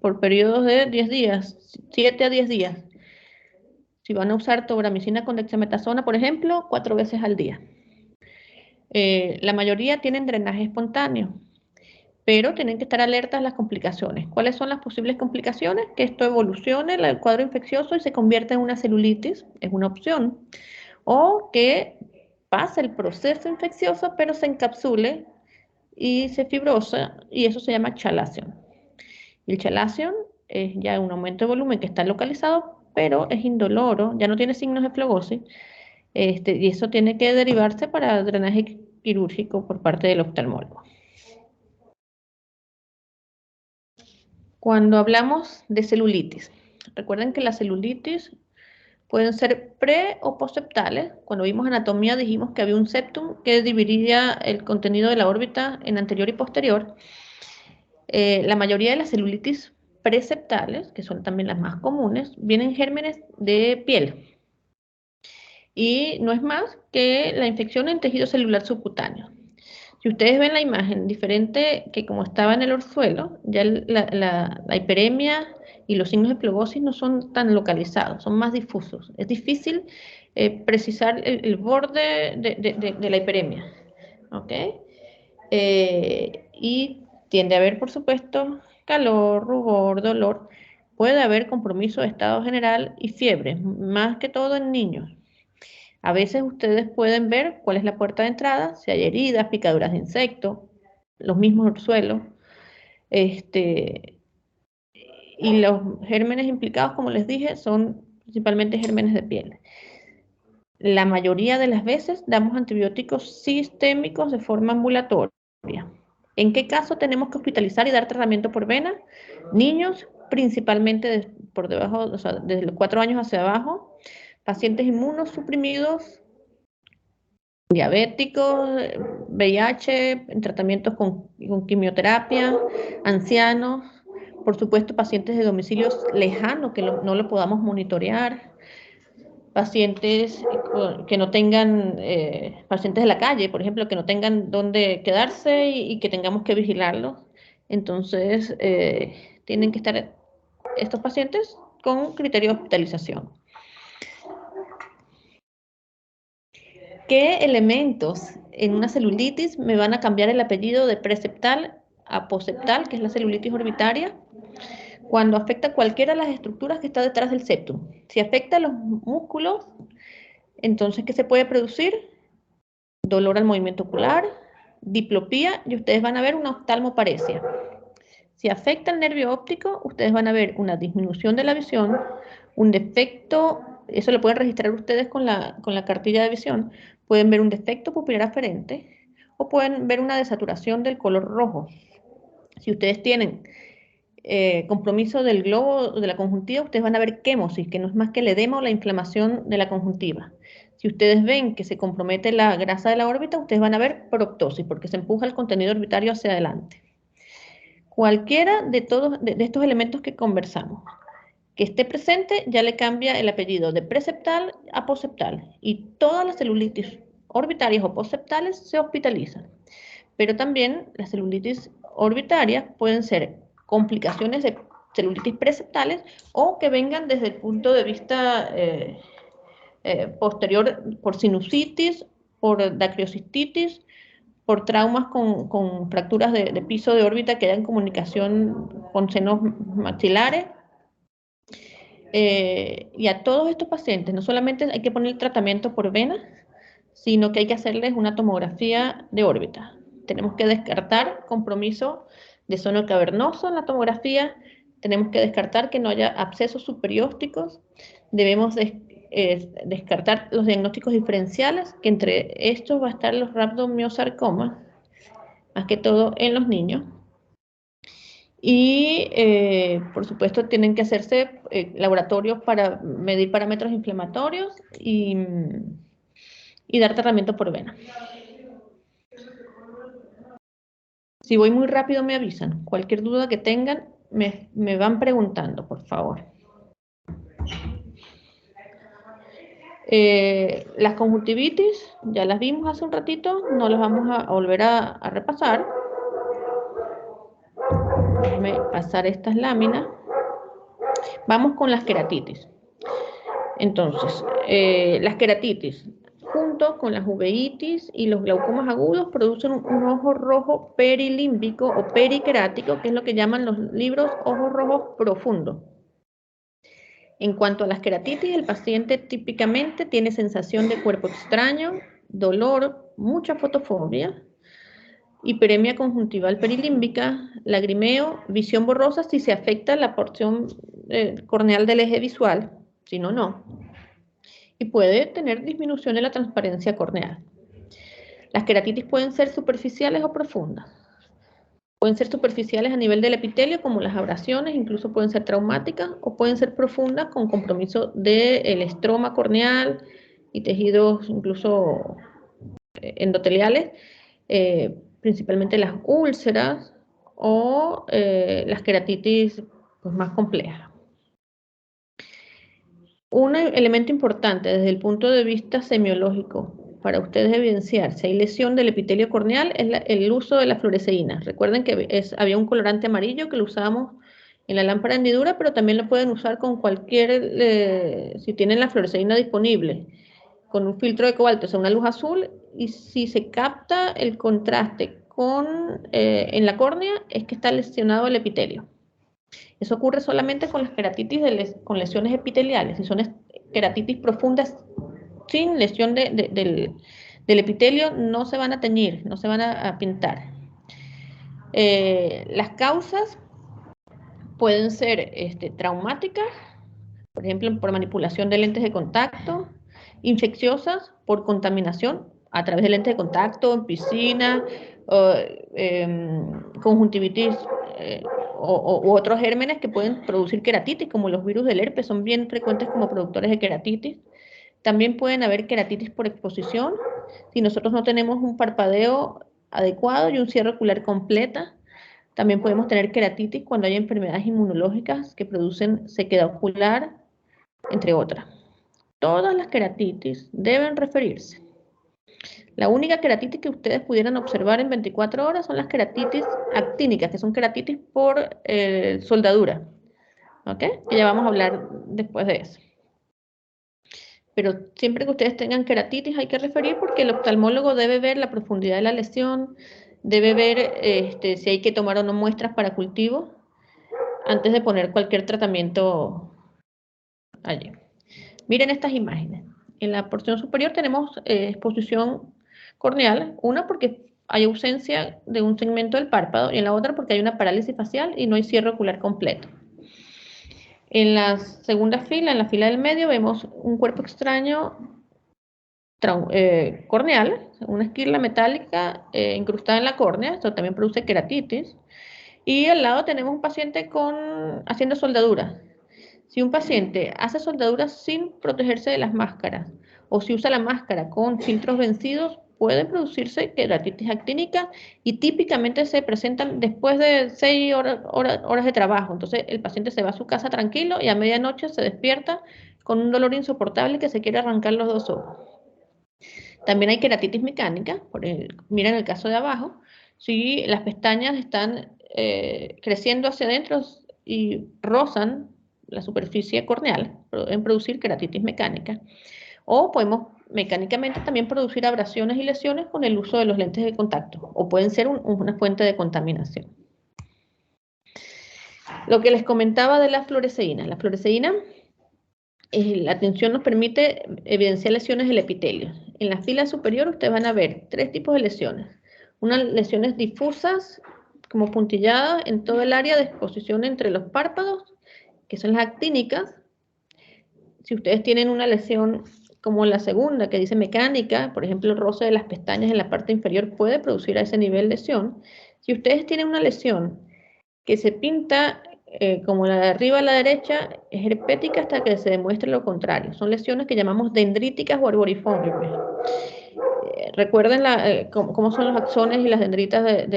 por periodos de 10 días, 7 a 10 días. Si van a usar tobramicina con dexametasona, por ejemplo, 4 veces al día. La mayoría tienen drenaje espontáneo, pero tienen que estar alertas a las complicaciones. ¿Cuáles son las posibles complicaciones? Que esto evolucione el cuadro infeccioso y se convierta en una celulitis, es una opción. O que pase el proceso infeccioso, pero se encapsule y se fibrosa, y eso se llama chalazion. El chalazion es ya un aumento de volumen que está localizado, pero es indoloro, ya no tiene signos de flegosis, y eso tiene que derivarse para drenaje quirúrgico por parte del oftalmólogo. Cuando hablamos de celulitis, Recuerden que las celulitis pueden ser pre o postseptales. Cuando vimos anatomía dijimos que había un septum que dividía el contenido de la órbita en anterior y posterior. La mayoría de las celulitis preseptales, que son también las más comunes, vienen gérmenes de piel. Y no es más que la infección en tejido celular subcutáneo. Si ustedes ven la imagen diferente que como estaba en el orzuelo, ya la hiperemia y los signos de plegosis no son tan localizados, son más difusos. Es difícil precisar el borde de la hiperemia. ¿Ok? Y tiende a haber, por supuesto, calor, rubor, dolor. Puede haber compromiso de estado general y fiebre, más que todo en niños. A veces ustedes pueden ver cuál es la puerta de entrada, si hay heridas, picaduras de insecto, los mismos orzuelos, y los gérmenes implicados, como les dije, son principalmente gérmenes de piel. La mayoría de las veces damos antibióticos sistémicos de forma ambulatoria. ¿En qué caso tenemos que hospitalizar y dar tratamiento por vena? Niños, principalmente por debajo, o sea, desde los 4 años hacia abajo, pacientes inmunosuprimidos, diabéticos, VIH, en tratamientos con quimioterapia, ancianos, por supuesto pacientes de domicilios lejanos que no lo podamos monitorear, pacientes que no tengan, pacientes de la calle, por ejemplo, que no tengan dónde quedarse y que tengamos que vigilarlos. Entonces, tienen que estar estos pacientes con criterio de hospitalización. ¿Qué elementos en una celulitis me van a cambiar el apellido de preseptal a postseptal, que es la celulitis orbitaria? Cuando afecta cualquiera de las estructuras que está detrás del septum. Si afecta a los músculos, entonces, ¿qué se puede producir? Dolor al movimiento ocular, diplopía, y ustedes van a ver una oftalmoparesia. Si afecta el nervio óptico, ustedes van a ver una disminución de la visión, un defecto, eso lo pueden registrar ustedes con la cartilla de visión, pueden ver un defecto pupilar aferente o pueden ver una desaturación del color rojo. Si ustedes tienen compromiso del globo de la conjuntiva, ustedes van a ver quémosis, que no es más que el edema o la inflamación de la conjuntiva. Si ustedes ven que se compromete la grasa de la órbita, ustedes van a ver proptosis, porque se empuja el contenido orbitario hacia adelante. Cualquiera de estos elementos que conversamos, que esté presente, ya le cambia el apellido de preseptal a postseptal. Y todas las celulitis orbitarias o postseptales se hospitalizan. Pero también las celulitis orbitarias pueden ser complicaciones de celulitis preseptales o que vengan desde el punto de vista posterior por sinusitis, por dacriocistitis, por traumas con fracturas de piso de órbita que hayan comunicación con senos maxilares. Y a todos estos pacientes no solamente hay que poner el tratamiento por vena, sino que hay que hacerles una tomografía de órbita. Tenemos que descartar compromiso de sono cavernoso en la tomografía, tenemos que descartar que no haya abscesos superiósticos, debemos descartar los diagnósticos diferenciales, que entre estos va a estar los rhabdomiosarcomas, más que todo en los niños. Y, por supuesto, tienen que hacerse laboratorios para medir parámetros inflamatorios y dar tratamiento por vena. Si voy muy rápido me avisan. Cualquier duda que tengan, me van preguntando, por favor. Las conjuntivitis, ya las vimos hace un ratito, no las vamos a volver a repasar. Déjenme pasar estas láminas. Vamos con las queratitis. Entonces, las queratitis, junto con las uveitis y los glaucomas agudos, producen un ojo rojo perilímbico o periquerático, que es lo que llaman los libros ojos rojos profundos. En cuanto a las queratitis, el paciente típicamente tiene sensación de cuerpo extraño, dolor, mucha fotofobia, hiperemia conjuntival perilímbica, lagrimeo, visión borrosa si se afecta la porción corneal del eje visual, si no, no. Y puede tener disminución en la transparencia corneal. Las queratitis pueden ser superficiales o profundas. Pueden ser superficiales a nivel del epitelio, como las abrasiones, incluso pueden ser traumáticas, o pueden ser profundas con compromiso del estroma corneal y tejidos incluso endoteliales, principalmente las úlceras o las queratitis pues, más complejas. Un elemento importante desde el punto de vista semiológico para ustedes evidenciar si hay lesión del epitelio corneal es el uso de la fluoresceína. Recuerden que había un colorante amarillo que lo usábamos en la lámpara de hendidura, pero también lo pueden usar con cualquier, si tienen la fluoresceína disponible, con un filtro de cobalto, o sea, una luz azul, y si se capta el contraste en la córnea, es que está lesionado el epitelio. Eso ocurre solamente con las queratitis con lesiones epiteliales. Si son queratitis profundas sin lesión del epitelio, no se van a teñir, no se van a pintar. Las causas pueden ser traumáticas, por ejemplo, por manipulación de lentes de contacto, infecciosas por contaminación a través de lentes de contacto, en piscina, conjuntivitis u otros gérmenes que pueden producir queratitis, como los virus del herpes, son bien frecuentes como productores de queratitis. También pueden haber queratitis por exposición, si nosotros no tenemos un parpadeo adecuado y un cierre ocular completa. También podemos tener queratitis cuando hay enfermedades inmunológicas que producen sequedad ocular, entre otras. Todas las queratitis deben referirse. La única queratitis que ustedes pudieran observar en 24 horas son las queratitis actínicas, que son queratitis por soldadura. ¿Ok? Que ya vamos a hablar después de eso. Pero siempre que ustedes tengan queratitis hay que referir porque el oftalmólogo debe ver la profundidad de la lesión, debe ver si hay que tomar o no muestras para cultivo antes de poner cualquier tratamiento allí. Miren estas imágenes. En la porción superior tenemos exposición corneal, una porque hay ausencia de un segmento del párpado y en la otra porque hay una parálisis facial y no hay cierre ocular completo. En la segunda fila, en la fila del medio, vemos un cuerpo extraño corneal, una esquirla metálica incrustada en la córnea, esto también produce queratitis. Y al lado tenemos un paciente haciendo soldadura. Si un paciente hace soldadura sin protegerse de las máscaras o si usa la máscara con filtros vencidos, puede producirse queratitis actínica y típicamente se presentan después de 6 horas de trabajo. Entonces el paciente se va a su casa tranquilo y a medianoche se despierta con un dolor insoportable que se quiere arrancar los 2 ojos. También hay queratitis mecánica, miren el caso de abajo, si las pestañas están creciendo hacia adentro y rozan la superficie corneal, pueden producir queratitis mecánica. O podemos mecánicamente también producir abrasiones y lesiones con el uso de los lentes de contacto, o pueden ser una fuente de contaminación. Lo que les comentaba de la fluoresceína. La fluoresceína, la tinción nos permite evidenciar lesiones del epitelio. En la fila superior ustedes van a ver 3 tipos de lesiones. Unas lesiones difusas, como puntilladas en todo el área de exposición entre los párpados, que son las actínicas. Si ustedes tienen una lesión como la segunda, que dice mecánica, por ejemplo, el roce de las pestañas en la parte inferior puede producir a ese nivel lesión. Si ustedes tienen una lesión que se pinta como la de arriba a la derecha, es herpética hasta que se demuestre lo contrario. Son lesiones que llamamos dendríticas o arboriformes. Recuerden cómo son los axones y las dendritas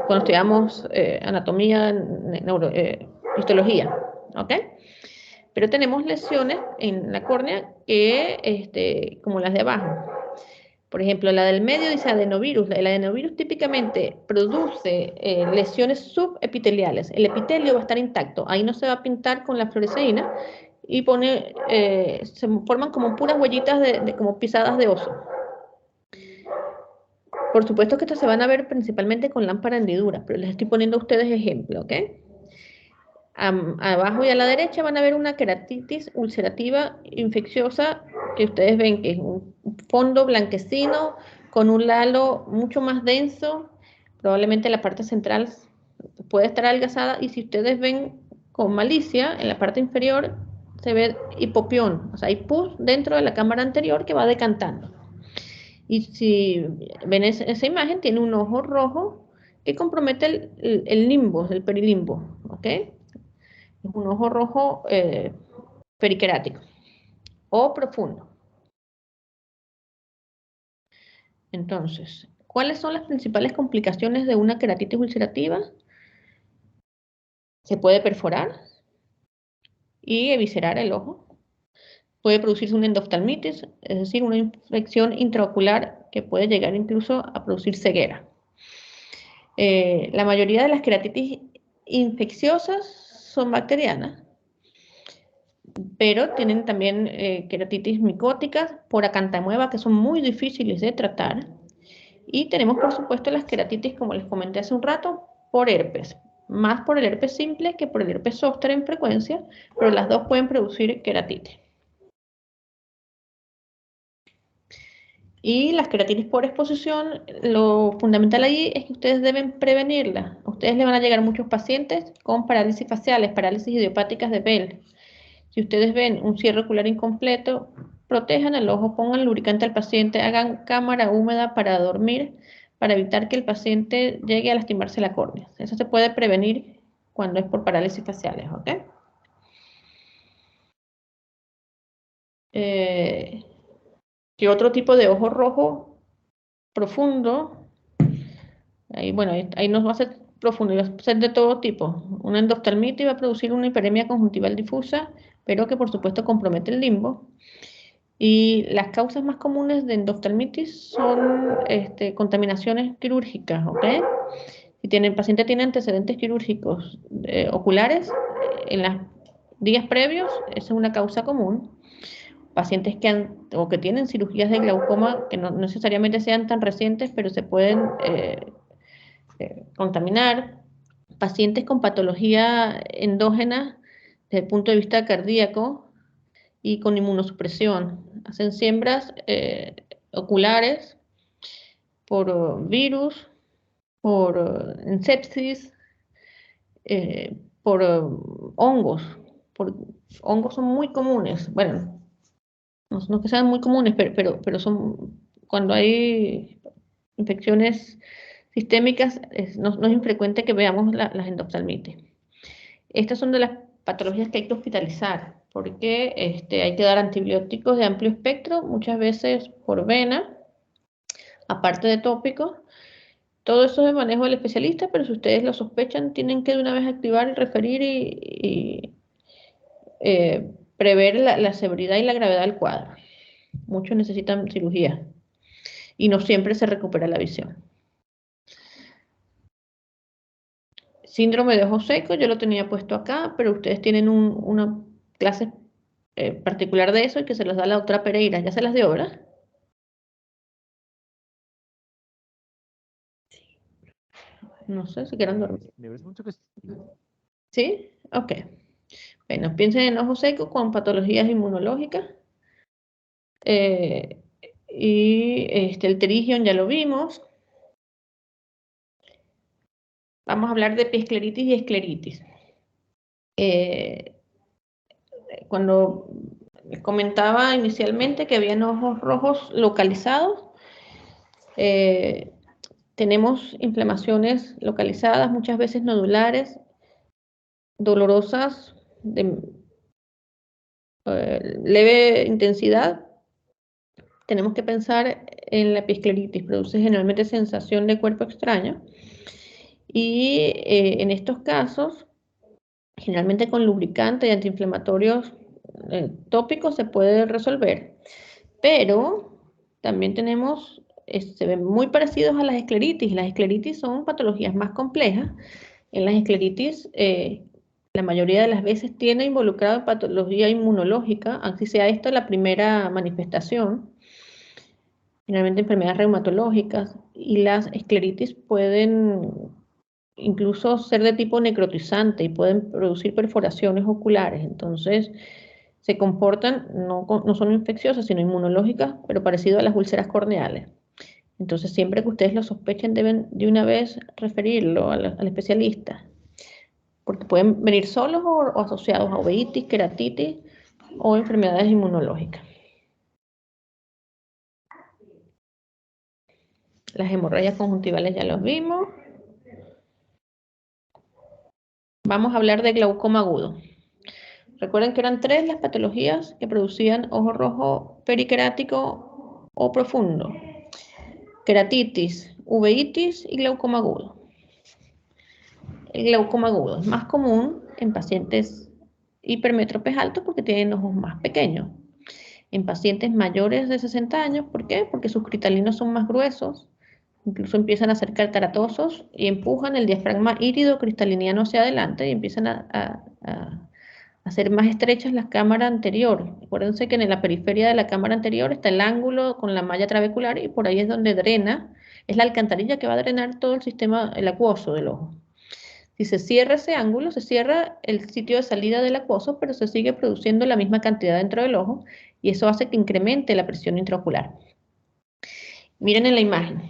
cuando estudiamos anatomía, histología, ¿ok? Pero tenemos lesiones en la córnea como las de abajo. Por ejemplo, la del medio dice adenovirus. El adenovirus típicamente produce lesiones subepiteliales. El epitelio va a estar intacto. Ahí no se va a pintar con la fluoresceína y se forman como puras huellitas como pisadas de oso. Por supuesto que estas se van a ver principalmente con lámpara de hendidura, pero les estoy poniendo a ustedes ejemplo, ¿ok? Abajo y a la derecha van a ver una queratitis ulcerativa infecciosa que ustedes ven que es un fondo blanquecino con un halo mucho más denso, probablemente la parte central puede estar adelgazada y si ustedes ven con malicia en la parte inferior se ve hipopión, o sea hay pus dentro de la cámara anterior que va decantando. Y si ven esa imagen tiene un ojo rojo que compromete el limbo, el perilimbo, ¿ok? Es un ojo rojo periquerático o profundo. Entonces, ¿cuáles son las principales complicaciones de una queratitis ulcerativa? Se puede perforar y eviscerar el ojo. Puede producirse una endoftalmitis, es decir, una infección intraocular que puede llegar incluso a producir ceguera. La mayoría de las queratitis infecciosas son bacterianas, pero tienen también queratitis micóticas por acantamueva que son muy difíciles de tratar. Y tenemos, por supuesto, las queratitis, como les comenté hace un rato, por herpes. Más por el herpes simple que por el herpes zóster en frecuencia, pero las dos pueden producir queratitis. Y las queratitis por exposición, lo fundamental allí es que ustedes deben prevenirla. A ustedes le van a llegar muchos pacientes con parálisis faciales, parálisis idiopáticas de Bell. Si ustedes ven un cierre ocular incompleto, protejan el ojo, pongan lubricante al paciente, hagan cámara húmeda para dormir, para evitar que el paciente llegue a lastimarse la córnea. Eso se puede prevenir cuando es por parálisis faciales, ¿ok? ¿Qué otro tipo de ojo rojo profundo? Ahí, bueno, ahí nos va a ser profundo, va a ser de todo tipo. Una endoftalmitis va a producir una hiperemia conjuntival difusa, pero que por supuesto compromete el limbo. Y las causas más comunes de endoftalmitis son contaminaciones quirúrgicas, ¿ok? Si el paciente tiene antecedentes quirúrgicos oculares en los días previos, esa es una causa común. Pacientes que tienen cirugías de glaucoma que no necesariamente sean tan recientes, pero se pueden contaminar. Pacientes con patología endógena desde el punto de vista cardíaco y con inmunosupresión. Hacen siembras oculares por virus, por sepsis, por hongos. Hongos son muy comunes. Bueno, no que sean muy comunes, pero son cuando hay infecciones sistémicas, no es infrecuente que veamos las endoftalmitis. Estas son de las patologías que hay que hospitalizar, porque hay que dar antibióticos de amplio espectro, muchas veces por vena, aparte de tópicos. Todo eso es de manejo del especialista, pero si ustedes lo sospechan, tienen que de una vez activar y referir y prever la severidad y la gravedad del cuadro. Muchos necesitan cirugía y no siempre se recupera la visión. Síndrome de ojo seco, yo lo tenía puesto acá, pero ustedes tienen una clase particular de eso y que se las da la doctora Pereira. ¿Ya se las dio, verdad? No sé si quieran dormir.
Me parece mucho que sí.
¿Sí? Ok. Bueno, piensen en ojo seco con patologías inmunológicas. Y el pterigion ya lo vimos. Vamos a hablar de episcleritis y escleritis. Cuando les comentaba inicialmente que habían ojos rojos localizados, tenemos inflamaciones localizadas, muchas veces nodulares, dolorosas, de leve intensidad. Tenemos que pensar en la episcleritis, produce generalmente sensación de cuerpo extraño. Y en estos casos, generalmente con lubricante y antiinflamatorios tópicos se puede resolver. Pero también tenemos, se ven muy parecidos a las escleritis. Las escleritis son patologías más complejas. En las escleritis, la mayoría de las veces tiene involucrado patología inmunológica, así sea esta la primera manifestación. Generalmente enfermedades reumatológicas, y las escleritis pueden incluso ser de tipo necrotizante y pueden producir perforaciones oculares. Entonces, se comportan, no son infecciosas, sino inmunológicas, pero parecido a las úlceras corneales. Entonces, siempre que ustedes lo sospechen, deben de una vez referirlo al especialista, porque pueden venir solos o asociados a uveitis, queratitis o enfermedades inmunológicas. Las hemorragias conjuntivales ya los vimos. vamos a hablar de glaucoma agudo. Recuerden que eran 3 las patologías que producían ojo rojo periquerático o profundo: queratitis, uveitis y glaucoma agudo. El glaucoma agudo es más común en pacientes hipermétropes altos porque tienen ojos más pequeños. En pacientes mayores de 60 años, ¿por qué? Porque sus cristalinos son más gruesos, incluso empiezan a ser cataratosos y empujan el diafragma hírido cristaliniano hacia adelante y empiezan a hacer más estrechas la cámara anterior. Acuérdense que en la periferia de la cámara anterior está el ángulo con la malla trabecular y por ahí es donde drena, es la alcantarilla que va a drenar todo el sistema, el acuoso del ojo. Si se cierra ese ángulo, se cierra el sitio de salida del acuoso, pero se sigue produciendo la misma cantidad dentro del ojo y eso hace que incremente la presión intraocular. Miren en la imagen.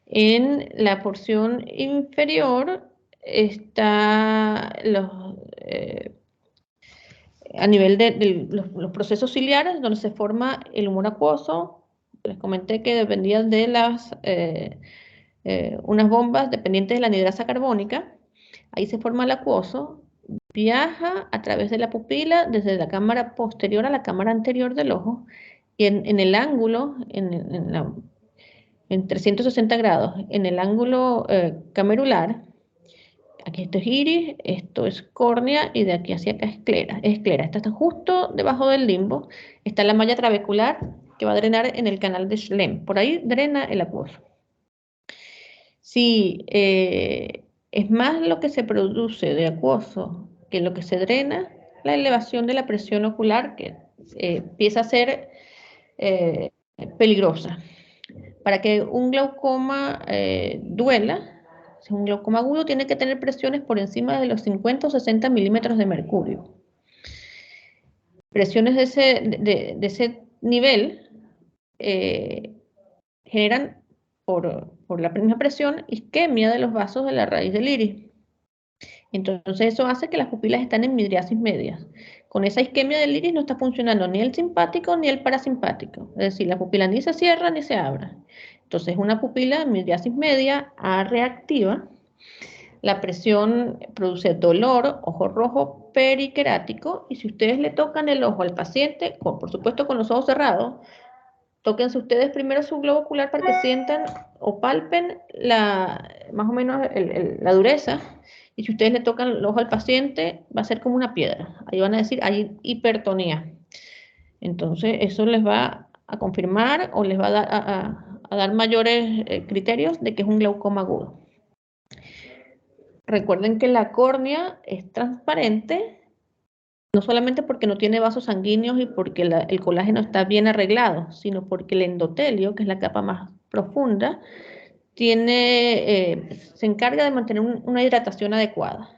En la porción inferior está a nivel de los procesos ciliares, donde se forma el humor acuoso. Les comenté que dependían de unas bombas dependientes de la anhidrasa carbónica. Ahí se forma el acuoso, viaja a través de la pupila desde la cámara posterior a la cámara anterior del ojo y en el ángulo, en 360 grados, en el ángulo camerular. Aquí esto es iris, esto es córnea y de aquí hacia acá es esclera. Esta está justo debajo del limbo. Está la malla trabecular que va a drenar en el canal de Schlemm. Por ahí drena el acuoso. Si es más lo que se produce de acuoso que lo que se drena, la elevación de la presión ocular que empieza a ser peligrosa. Para que un glaucoma duela, si un glaucoma agudo tiene que tener presiones por encima de los 50 o 60 milímetros de mercurio. Presiones de ese nivel generan por la misma presión isquemia de los vasos de la raíz del iris. Entonces eso hace que las pupilas estén en midriasis media. Con esa isquemia del iris no está funcionando ni el simpático ni el parasimpático. Es decir, la pupila ni se cierra ni se abre. Entonces una pupila en midriasis media reactiva. La presión produce dolor, ojo rojo periquerático, y si ustedes le tocan el ojo al paciente, por supuesto con los ojos cerrados, tóquense ustedes primero su globo ocular para que sientan o palpen más o menos la dureza, y si ustedes le tocan el ojo al paciente, va a ser como una piedra. Ahí van a decir, hay hipertonía. Entonces, eso les va a confirmar o les va a dar mayores criterios de que es un glaucoma agudo. Recuerden que la córnea es transparente, no solamente porque no tiene vasos sanguíneos y porque el colágeno está bien arreglado, sino porque el endotelio, que es la capa más profunda, se encarga de mantener una hidratación adecuada.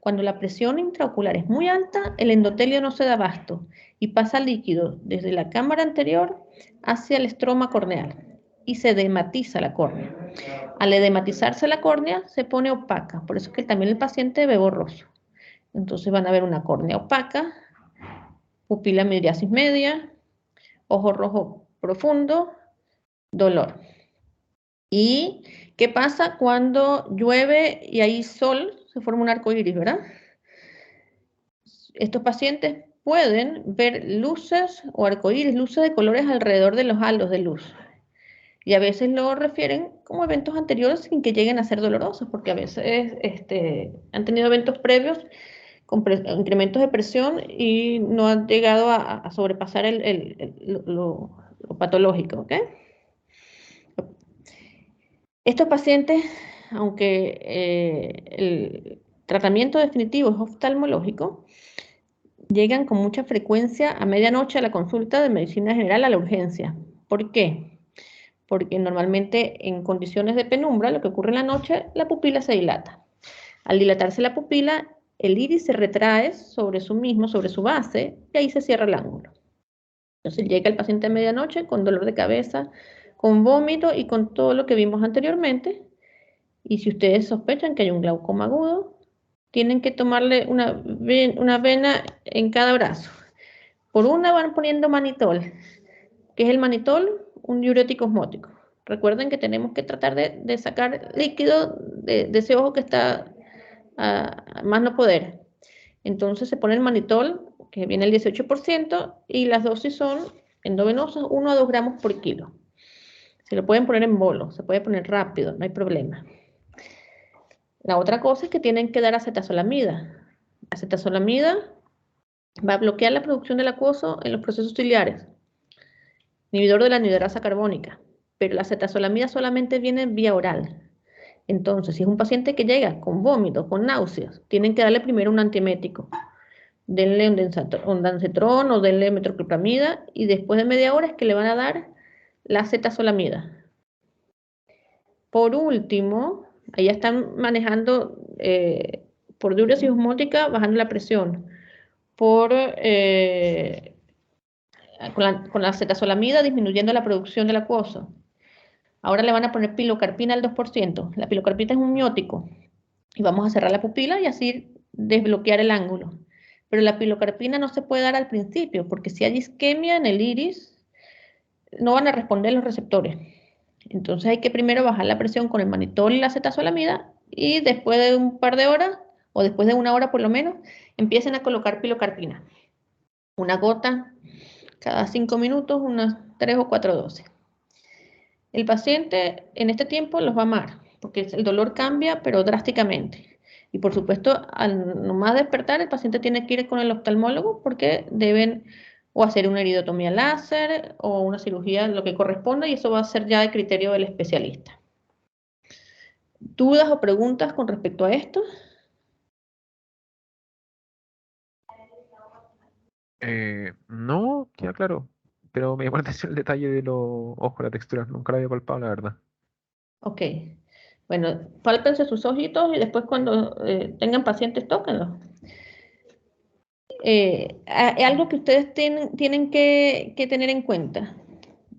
Cuando la presión intraocular es muy alta, el endotelio no se da abasto y pasa líquido desde la cámara anterior hacia el estroma corneal y se edematiza la córnea. Al edematizarse la córnea se pone opaca, por eso es que también el paciente ve borroso. Entonces van a ver una córnea opaca, pupila midriasis media, ojo rojo profundo, dolor. ¿Y qué pasa cuando llueve y hay sol? Se forma un arco iris, ¿verdad? Estos pacientes pueden ver luces o arcoíris, luces de colores alrededor de los halos de luz. Y a veces lo refieren como eventos anteriores sin que lleguen a ser dolorosos, porque a veces han tenido eventos previos con incrementos de presión y no han llegado a sobrepasar lo patológico, ¿ok? Estos pacientes, aunque el tratamiento definitivo es oftalmológico, llegan con mucha frecuencia a medianoche a la consulta de medicina general a la urgencia. ¿Por qué? Porque normalmente en condiciones de penumbra, lo que ocurre en la noche, la pupila se dilata. Al dilatarse la pupila, el iris se retrae sobre su base, y ahí se cierra el ángulo. Entonces llega el paciente a medianoche con dolor de cabeza, con vómito y con todo lo que vimos anteriormente. Y si ustedes sospechan que hay un glaucoma agudo, tienen que tomarle una vena en cada brazo. Por una van poniendo manitol. ¿Qué es el manitol? Un diurético osmótico. Recuerden que tenemos que tratar de sacar líquido de ese ojo que está a más no poder. Entonces se pone el manitol, que viene el 18%, y las dosis son endovenosas 1 a 2 gramos por kilo. Se lo pueden poner en bolo, se puede poner rápido, no hay problema. La otra cosa es que tienen que dar acetazolamida. La acetazolamida va a bloquear la producción del acuoso en los procesos ciliares, inhibidor de la anhidrasa carbónica, pero la acetazolamida solamente viene vía oral. Entonces, si es un paciente que llega con vómitos, con náuseas, tienen que darle primero un antiemético. Denle ondansetron o denle metoclopramida y después de media hora es que le van a dar la acetazolamida. Por último, ahí ya están manejando por diuresis osmótica, bajando la presión. Con la acetazolamida disminuyendo la producción del acuoso. Ahora le van a poner pilocarpina al 2%. La pilocarpina es un miótico. Y vamos a cerrar la pupila y así desbloquear el ángulo. Pero la pilocarpina no se puede dar al principio, porque si hay isquemia en el iris, no van a responder los receptores. Entonces hay que primero bajar la presión con el manitol y la acetazolamida, y después de un par de horas, o después de 1 hora por lo menos, empiecen a colocar pilocarpina. 1 gota cada 5 minutos, unas 3 o 4 dosis. El paciente en este tiempo los va a amar, porque el dolor cambia, pero drásticamente. Y por supuesto, al nomás despertar, el paciente tiene que ir con el oftalmólogo porque deben o hacer una iridotomía láser o una cirugía, lo que corresponda, y eso va a ser ya de criterio del especialista. ¿Dudas o preguntas con respecto a esto?
No, queda claro. Pero me llamó la atención el detalle de los ojos, la textura. Nunca la había palpado, la verdad.
Ok. Bueno, pálpense sus ojitos y después cuando tengan pacientes, tóquenlos. Algo que ustedes tienen que tener en cuenta.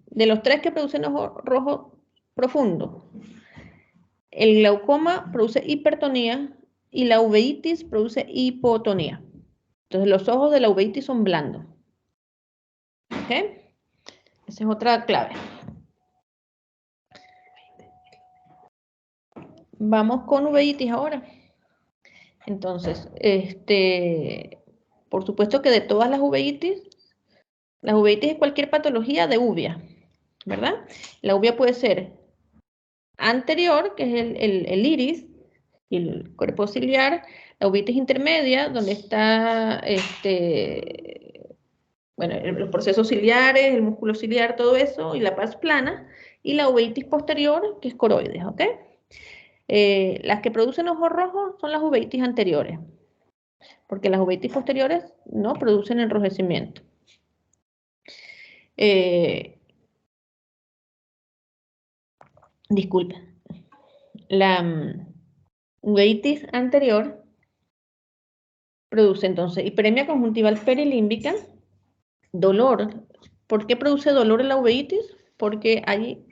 De los 3 que producen ojo rojo profundo, el glaucoma produce hipertonía y la uveitis produce hipotonía. Entonces los ojos de la uveitis son blandos. ¿Ok? Esa es otra clave. Vamos con uveitis ahora. Entonces, por supuesto que de todas las uveitis es cualquier patología de uvea, ¿verdad? La uvea puede ser anterior, que es el iris y el cuerpo ciliar, la uveitis intermedia, donde está los procesos ciliares, el músculo ciliar, todo eso, y la paz plana, y la uveitis posterior, que es coroides, ¿ok? Las que producen ojos rojos son las uveitis anteriores, porque las uveitis posteriores no producen enrojecimiento. Disculpen. La uveitis anterior produce entonces hiperemia conjuntival perilímbica, dolor. ¿Por qué produce dolor en la uveitis? Porque hay,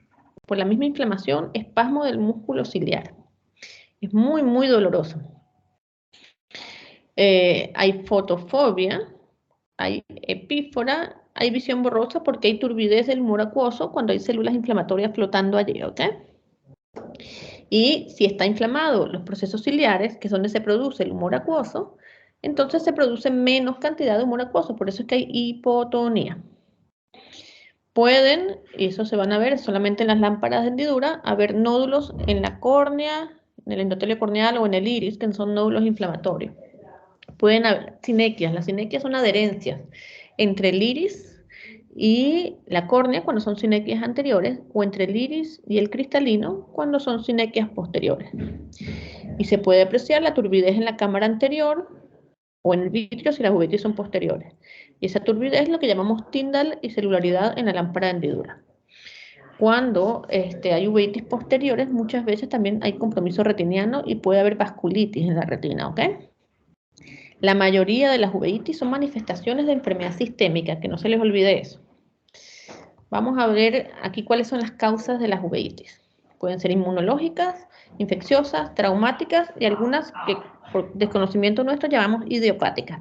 por la misma inflamación, espasmo del músculo ciliar. Es muy, muy doloroso. Hay fotofobia, hay epífora, hay visión borrosa porque hay turbidez del humor acuoso cuando hay células inflamatorias flotando allí, ¿ok? Y si está inflamado los procesos ciliares, que es donde se produce el humor acuoso, entonces se produce menos cantidad de humor acuoso, por eso es que hay hipotonía. Pueden, y eso se van a ver solamente en las lámparas de hendidura, haber nódulos en la córnea, en el endotelio corneal o en el iris, que son nódulos inflamatorios. Pueden haber sinequias. Las sinequias son adherencias entre el iris y la córnea cuando son sinequias anteriores, o entre el iris y el cristalino cuando son sinequias posteriores. Y se puede apreciar la turbidez en la cámara anterior o en el vitrio si las uveitis son posteriores. Y esa turbidez es lo que llamamos Tyndall y celularidad en la lámpara de hendidura. Cuando hay uveitis posteriores, muchas veces también hay compromiso retiniano y puede haber vasculitis en la retina, ¿ok? La mayoría de las uveitis son manifestaciones de enfermedad sistémica, que no se les olvide eso. Vamos a ver aquí cuáles son las causas de las uveitis. Pueden ser inmunológicas, infecciosas, traumáticas y algunas que por desconocimiento nuestro llamamos idiopáticas.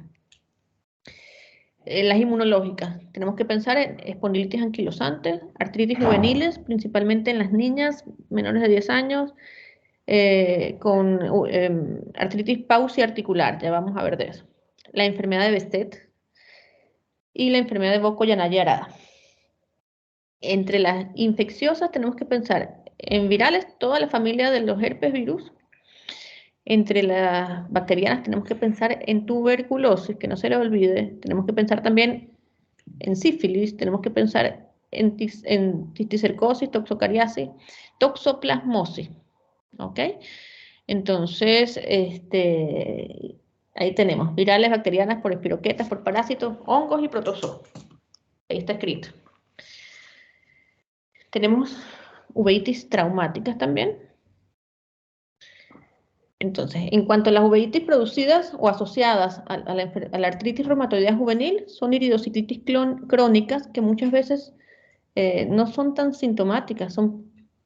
Las inmunológicas, tenemos que pensar en espondilitis anquilosante, artritis juveniles, principalmente en las niñas menores de 10 años, con artritis pauciarticular, ya vamos a ver de eso. La enfermedad de Behçet y la enfermedad de Burko-Yanagi-Arada. Entre las infecciosas tenemos que pensar en virales, toda la familia de los herpes virus. Entre las bacterianas tenemos que pensar en tuberculosis, que no se les olvide. Tenemos que pensar también en sífilis, tenemos que pensar en cisticercosis, toxocariasis, toxoplasmosis. ¿Ok? Entonces, ahí tenemos virales, bacterianas, por espiroquetas, por parásitos, hongos y protozoos. Ahí está escrito. Tenemos uveitis traumáticas también. Entonces, en cuanto a las uveitis producidas o asociadas a la artritis reumatoidea juvenil, son iridociclitis crónicas que muchas veces no son tan sintomáticas,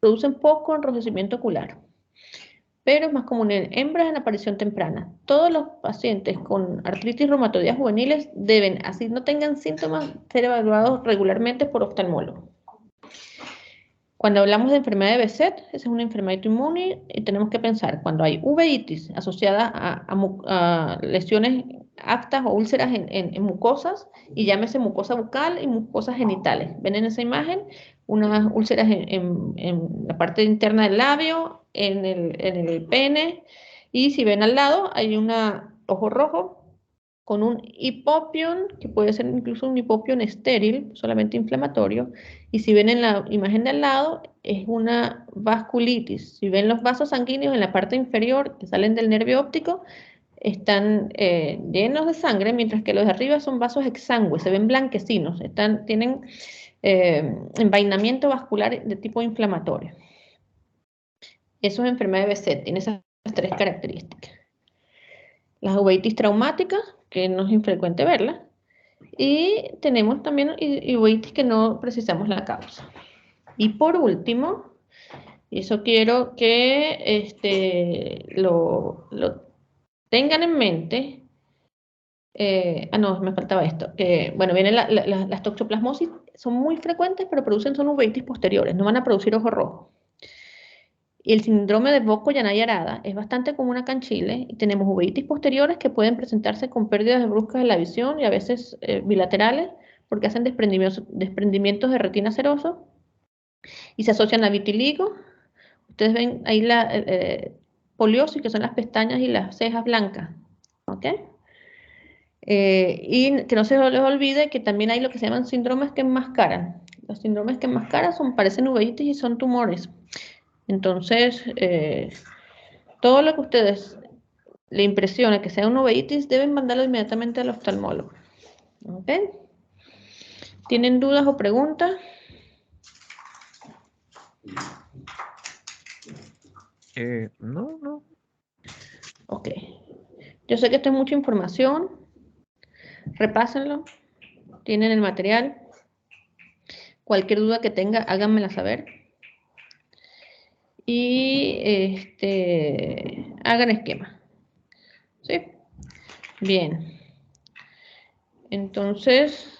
producen poco enrojecimiento ocular, pero es más común en hembras en aparición temprana. Todos los pacientes con artritis reumatoidea juveniles deben, así no tengan síntomas, ser evaluados regularmente por oftalmólogo. Cuando hablamos de enfermedad de Behçet, esa es una enfermedad autoinmune y tenemos que pensar cuando hay uveitis asociada a lesiones aftas o úlceras en mucosas, y llámese mucosa bucal y mucosas genitales. ¿Ven en esa imagen? Unas úlceras en la parte interna del labio, en el pene, y si ven al lado hay un ojo rojo con un hipopion, que puede ser incluso un hipopion estéril, solamente inflamatorio, y si ven en la imagen de al lado, es una vasculitis. Si ven los vasos sanguíneos en la parte inferior que salen del nervio óptico, están llenos de sangre, mientras que los de arriba son vasos exangües, se ven blanquecinos, tienen envainamiento vascular de tipo inflamatorio. Eso es enfermedad de Behçet, tiene esas tres características. Las uveitis traumáticas, que no es infrecuente verlas, y tenemos también uveitis que no precisamos la causa. Y por último, y eso quiero que lo tengan en mente. No, me faltaba esto. Bueno, vienen las toxoplasmosis, son muy frecuentes, pero producen solo uveitis posteriores, no van a producir ojo rojo. Y el síndrome de Burko-Yanagi-Arada es bastante común acá en Chile, y tenemos uveitis posteriores que pueden presentarse con pérdidas bruscas de la visión y a veces bilaterales, porque hacen desprendimientos de retina seroso y se asocian a vitiligo. Ustedes ven ahí la poliosis, que son las pestañas y las cejas blancas. ¿Ok? Y que no se les olvide que también hay lo que se llaman síndromes que enmascaran. Los síndromes que enmascaran parecen uveitis y son tumores. Entonces, todo lo que a ustedes le impresione que sea una uveitis, deben mandarlo inmediatamente al oftalmólogo. ¿Ok? ¿Tienen dudas o preguntas?
No.
Ok. Yo sé que esto es mucha información. Repásenlo. Tienen el material. Cualquier duda que tenga, háganmela saber. Y hagan esquema. ¿Sí? Bien. Entonces,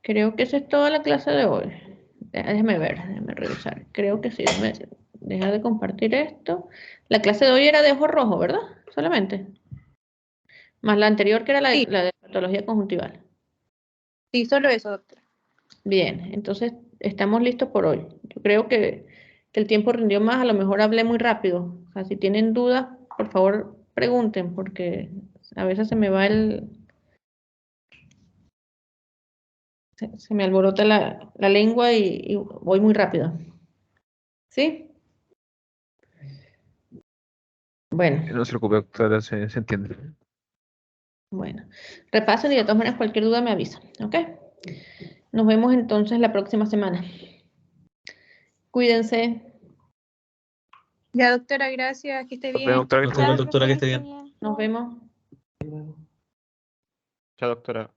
creo que esa es toda la clase de hoy. Déjame ver, déjame revisar. Creo que sí. Dejar de compartir esto. La clase de hoy era de ojo rojo, ¿verdad? Solamente. Más la anterior, que era la
Sí.
de patología conjuntival.
Sí, solo eso, doctora.
Bien, entonces estamos listos por hoy. Yo creo que el tiempo rindió más, a lo mejor hablé muy rápido. O sea, si tienen dudas, por favor pregunten, porque a veces se me va se me alborota la lengua y voy muy rápido. ¿Sí? Bueno,
No se preocupe, doctora, se entiende.
bueno. Repasen y de todas maneras cualquier duda me avisan, ¿ok? Nos vemos entonces la próxima semana. Cuídense.
Ya, doctora, gracias. Que esté
Nos
bien.
vemos, doctora, que esté bien.
Doctora, que esté bien.
Nos vemos.
Chao, doctora.